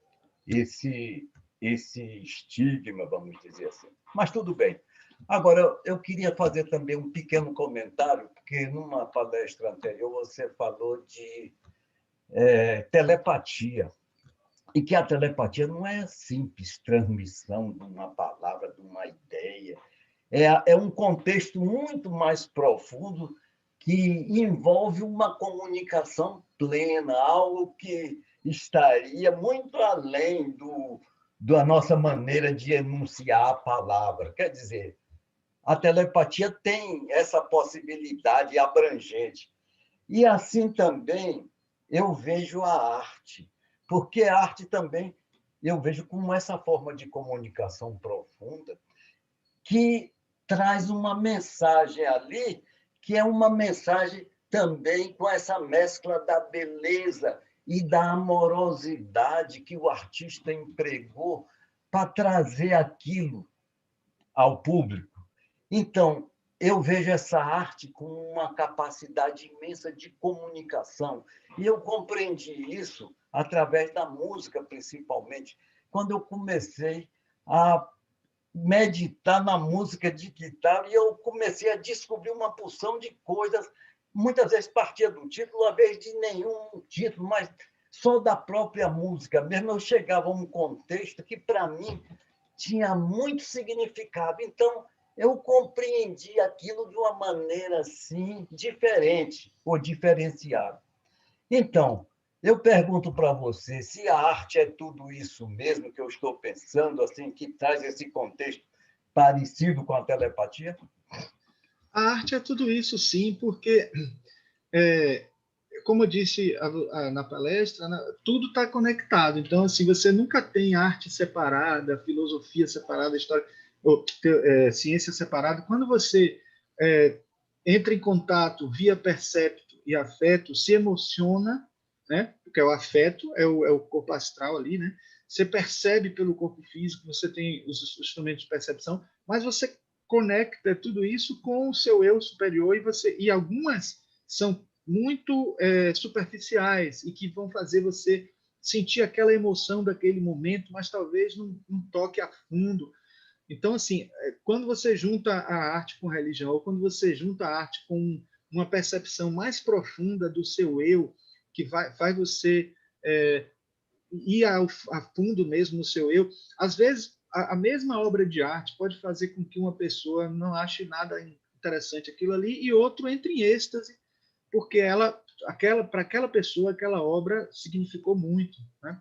esse estigma, vamos dizer assim. Mas tudo bem. Agora, eu queria fazer também um pequeno comentário, porque numa palestra anterior você falou de telepatia, e que a telepatia não é simples transmissão de uma palavra, de uma ideia, é um contexto muito mais profundo que envolve uma comunicação plena, algo que estaria muito além da nossa maneira de enunciar a palavra. Quer dizer, a telepatia tem essa possibilidade abrangente. E assim também eu vejo a arte, porque a arte também eu vejo como essa forma de comunicação profunda que traz uma mensagem ali, que é uma mensagem também com essa mescla da beleza e da amorosidade que o artista empregou para trazer aquilo ao público. Então, eu vejo essa arte com uma capacidade imensa de comunicação. E eu compreendi isso através da música, principalmente, quando eu comecei a meditar na música de guitarra e eu comecei a descobrir uma porção de coisas, muitas vezes partia do título, às vezes de nenhum título, mas só da própria música mesmo. Eu chegava a um contexto que, para mim, tinha muito significado. Então, eu compreendi aquilo de uma maneira assim diferente ou diferenciada. Então, eu pergunto para você se a arte é tudo isso mesmo que eu estou pensando, assim, que traz esse contexto parecido com a telepatia? A arte é tudo isso, sim, porque, como eu disse na palestra, tudo está conectado. Então, assim, você nunca tem arte separada, filosofia separada, história, ou ciência separada. Quando você entra em contato via percepto e afeto, se emociona, né? Porque o afeto é o corpo astral ali, né? Você percebe pelo corpo físico, você tem os instrumentos de percepção, mas você conecta tudo isso com o seu eu superior e algumas são muito superficiais e que vão fazer você sentir aquela emoção daquele momento, mas talvez não toque a fundo. Então, assim, quando você junta a arte com a religião, ou quando você junta a arte com uma percepção mais profunda do seu eu, que faz você ir a fundo mesmo no seu eu, às vezes a mesma obra de arte pode fazer com que uma pessoa não ache nada interessante aquilo ali e outro entre em êxtase, porque para aquela pessoa aquela obra significou muito, né?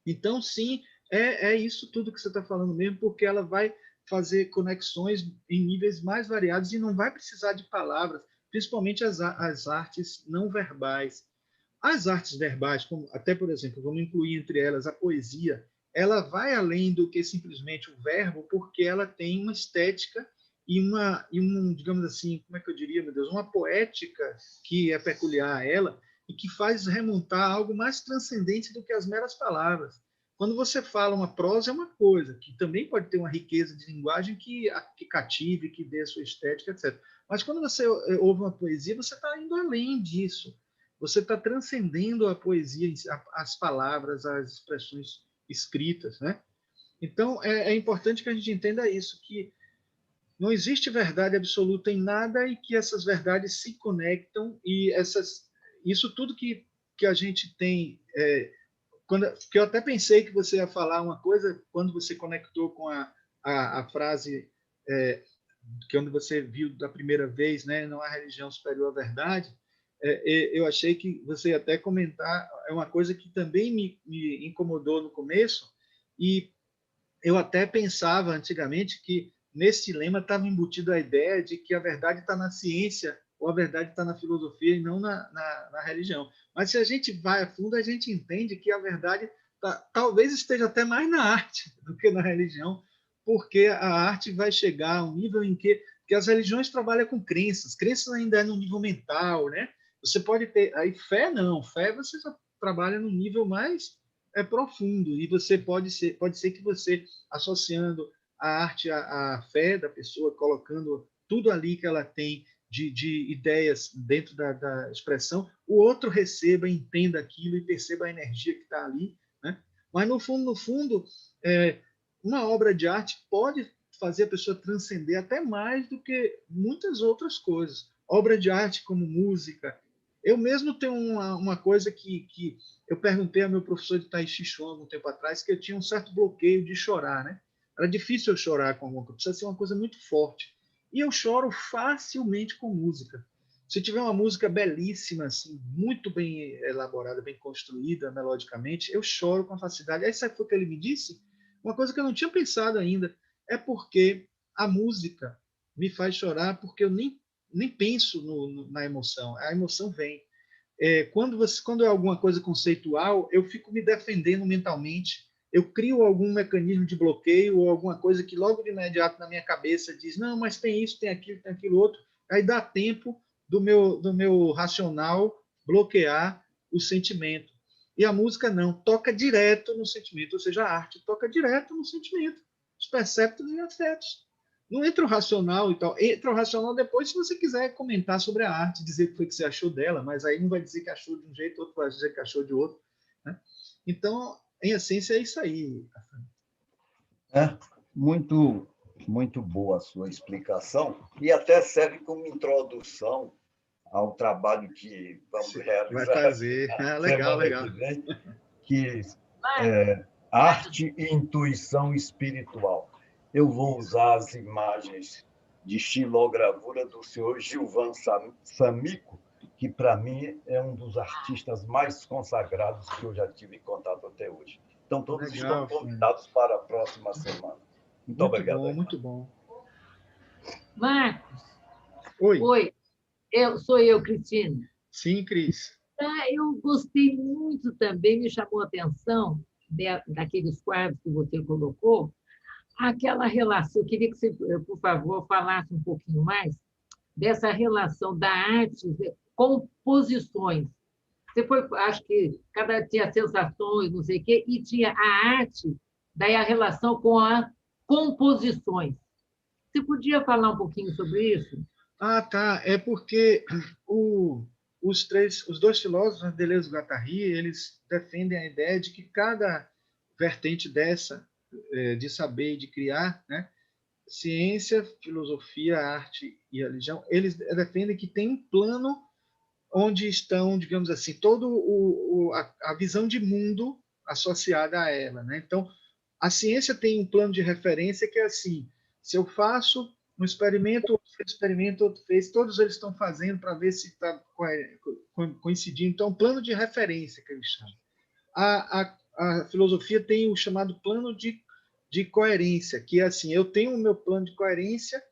Então, sim, É isso tudo que você está falando mesmo, porque ela vai fazer conexões em níveis mais variados e não vai precisar de palavras, principalmente as artes não verbais. As artes verbais, como, até por exemplo, vamos incluir entre elas a poesia, ela vai além do que simplesmente o verbo, porque ela tem uma estética digamos assim, como é que eu diria, meu Deus, uma poética que é peculiar a ela e que faz remontar a algo mais transcendente do que as meras palavras. Quando você fala uma prosa, é uma coisa, que também pode ter uma riqueza de linguagem que cative, que dê a sua estética, etc. Mas quando você ouve uma poesia, você está indo além disso. Você está transcendendo a poesia, as palavras, as expressões escritas, né? Então, é importante que a gente entenda isso, que não existe verdade absoluta em nada e que essas verdades se conectam e isso tudo que a gente tem... que eu até pensei que você ia falar uma coisa quando você conectou com a frase que quando você viu da primeira vez, né, não há religião superior à verdade, eu achei que você ia até comentar, é uma coisa que também me incomodou no começo, e eu até pensava antigamente que nesse lema estava embutida a ideia de que a verdade está na ciência ou a verdade está na filosofia e não na religião. Mas se a gente vai a fundo, a gente entende que a verdade talvez esteja até mais na arte do que na religião, porque a arte vai chegar a um nível em que as religiões trabalham com crenças. Crenças ainda é no nível mental, né? Você pode ter... Aí fé não. Fé você já trabalha no nível mais profundo. E você pode ser que você, associando a arte à fé da pessoa, colocando tudo ali que ela tem de ideias dentro da expressão, o outro receba, entenda aquilo e perceba a energia que está ali, né? Mas, no fundo, uma obra de arte pode fazer a pessoa transcender até mais do que muitas outras coisas. Obra de arte como música. Eu mesmo tenho uma coisa que eu perguntei ao meu professor de Tai Chi Chuan algum tempo atrás, que eu tinha um certo bloqueio de chorar, né? Era difícil eu chorar com alguma coisa, precisa ser uma coisa muito forte. E eu choro facilmente com música. Se tiver uma música belíssima, assim, muito bem elaborada, bem construída melodicamente, eu choro com facilidade. Aí sabe o que ele me disse? Uma coisa que eu não tinha pensado ainda. É porque a música me faz chorar porque eu nem penso na emoção. A emoção vem. Quando é alguma coisa conceitual, eu fico me defendendo mentalmente, eu crio algum mecanismo de bloqueio ou alguma coisa que logo de imediato na minha cabeça diz, não, mas tem isso, tem aquilo outro, aí dá tempo do meu racional bloquear o sentimento. E a música não, toca direto no sentimento, ou seja, a arte toca direto no sentimento, os perceptos e afetos. Não entra o racional e tal. Entra o racional depois, se você quiser comentar sobre a arte, dizer o que foi que você achou dela, mas aí não vai dizer que achou de um jeito, outro vai dizer que achou de outro, né? Então, em essência, é isso aí. Muito, muito boa a sua explicação e até serve como introdução ao trabalho que vamos realizar. Vai fazer. Legal. Que é arte e intuição espiritual. Eu vou usar as imagens de xilogravura do senhor Gilvan Samico, que, para mim, é um dos artistas mais consagrados que eu já tive contato até hoje. Então, todos estão convidados para a próxima semana. Muito obrigado. Muito bom. Marcos. Oi. Sou eu, Cristina. Sim, Cris. Eu gostei muito também, me chamou a atenção daqueles quadros que você colocou, aquela relação. Eu queria que você, por favor, falasse um pouquinho mais dessa relação da arte com composições. Você foi, acho que cada tinha sensações, não sei o quê, e tinha a arte, daí a relação com as composições. Você podia falar um pouquinho sobre isso? Tá. É porque os dois filósofos, Deleuze e Guattari, eles defendem a ideia de que cada vertente dessa, de saber e de criar, né, ciência, filosofia, arte e religião, eles defendem que tem um plano onde estão, digamos assim, toda a visão de mundo associada a ela, né? Então, a ciência tem um plano de referência que é assim: se eu faço um experimento, outro experimento, outro fez, todos eles estão fazendo para ver se está coincidindo. Então, um plano de referência que eles chamam. a filosofia tem o chamado plano de coerência, que é assim, eu tenho o meu plano de coerência,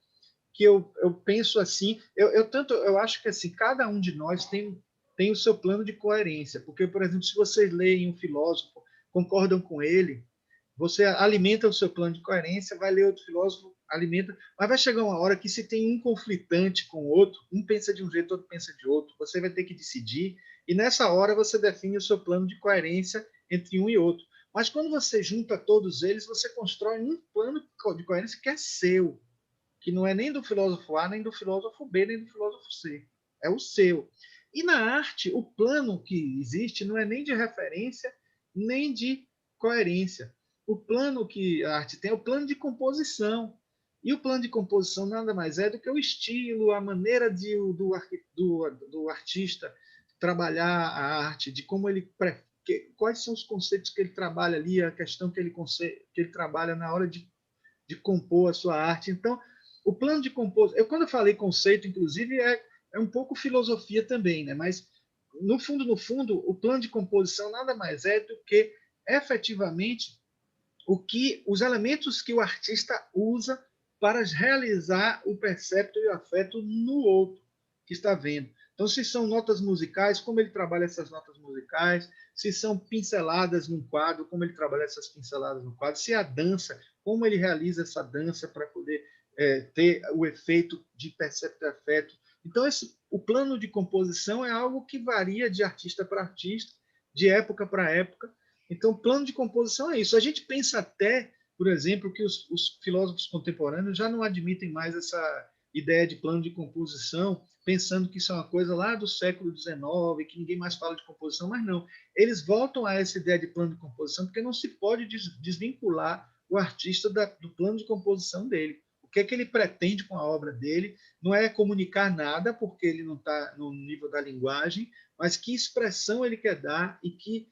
que eu penso assim, eu acho que assim, cada um de nós tem o seu plano de coerência, porque, por exemplo, se vocês leem um filósofo, concordam com ele, você alimenta o seu plano de coerência, vai ler outro filósofo, alimenta, mas vai chegar uma hora que se tem um conflitante com o outro, um pensa de um jeito, outro pensa de outro, você vai ter que decidir, e nessa hora você define o seu plano de coerência entre um e outro. Mas quando você junta todos eles, você constrói um plano de coerência que é seu, que não é nem do filósofo A, nem do filósofo B, nem do filósofo C. É o seu. E na arte, o plano que existe não é nem de referência, nem de coerência. O plano que a arte tem é o plano de composição. E o plano de composição nada mais é do que o estilo, a maneira do artista trabalhar a arte, de como ele quais são os conceitos que ele trabalha ali, a questão que ele trabalha na hora de compor a sua arte. Então, o plano de composição, quando eu falei conceito, inclusive, é um pouco filosofia também, né? Mas, no fundo, o plano de composição nada mais é do que, efetivamente, os elementos que o artista usa para realizar o percepto e o afeto no outro que está vendo. Então, se são notas musicais, como ele trabalha essas notas musicais, se são pinceladas num quadro, como ele trabalha essas pinceladas no quadro, se é a dança, como ele realiza essa dança para poder ter o efeito de percepto e afeto. Então, o plano de composição é algo que varia de artista para artista, de época para época. Então, o plano de composição é isso. A gente pensa até, por exemplo, que os filósofos contemporâneos já não admitem mais essa ideia de plano de composição, pensando que isso é uma coisa lá do século XIX, que ninguém mais fala de composição, mas não. Eles voltam a essa ideia de plano de composição porque não se pode desvincular o artista do plano de composição dele. O que é que ele pretende com a obra dele? Não é comunicar nada, porque ele não está no nível da linguagem, mas que expressão ele quer dar e que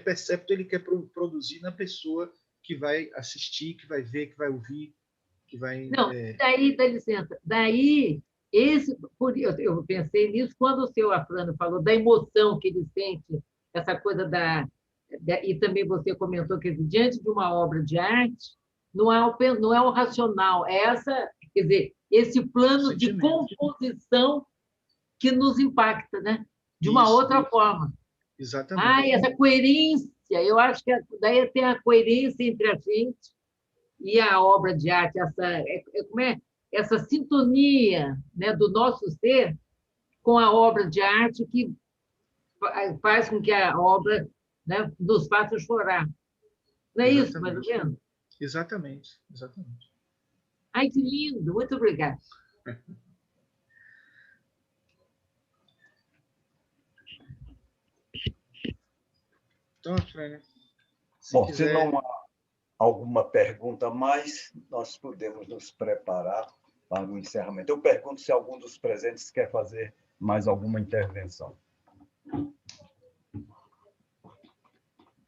percepto ele quer produzir na pessoa que vai assistir, que vai ver, que vai ouvir, que vai... Não, daí, dá licença, daí, eu pensei nisso quando o seu Afrano falou da emoção que ele sente, essa coisa e também você comentou que diante de uma obra de arte, não é o racional, quer dizer, esse plano de composição que nos impacta, né? De uma outra forma. Exatamente. Essa coerência, eu acho que daí tem a coerência entre a gente e a obra de arte, essa sintonia, né, do nosso ser com a obra de arte que faz com que a obra, né, nos faça chorar. Não é isso, mais ou menos? Exatamente. Ai, que lindo! Muito obrigada. Então, Fran, se não há alguma pergunta a mais, nós podemos nos preparar para o encerramento. Eu pergunto se algum dos presentes quer fazer mais alguma intervenção.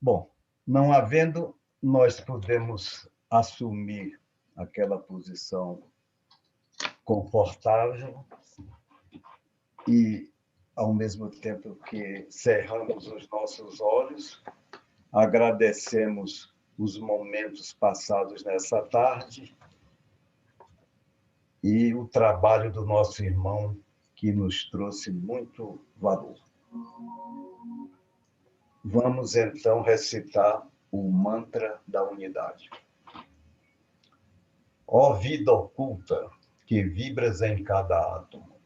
Bom, não havendo, nós podemos assumir aquela posição confortável e, ao mesmo tempo que cerramos os nossos olhos, agradecemos os momentos passados nessa tarde e o trabalho do nosso irmão, que nos trouxe muito valor. Vamos, então, recitar o mantra da unidade. Ó vida oculta, que vibras em cada átomo,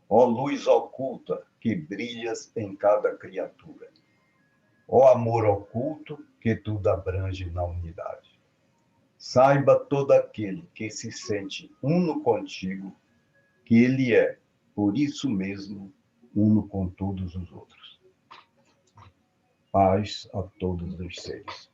ó luz oculta, que brilhas em cada criatura, ó amor oculto, que tudo abrange na unidade. Saiba todo aquele que se sente uno contigo, que ele é, por isso mesmo, uno com todos os outros. Paz a todos os seres.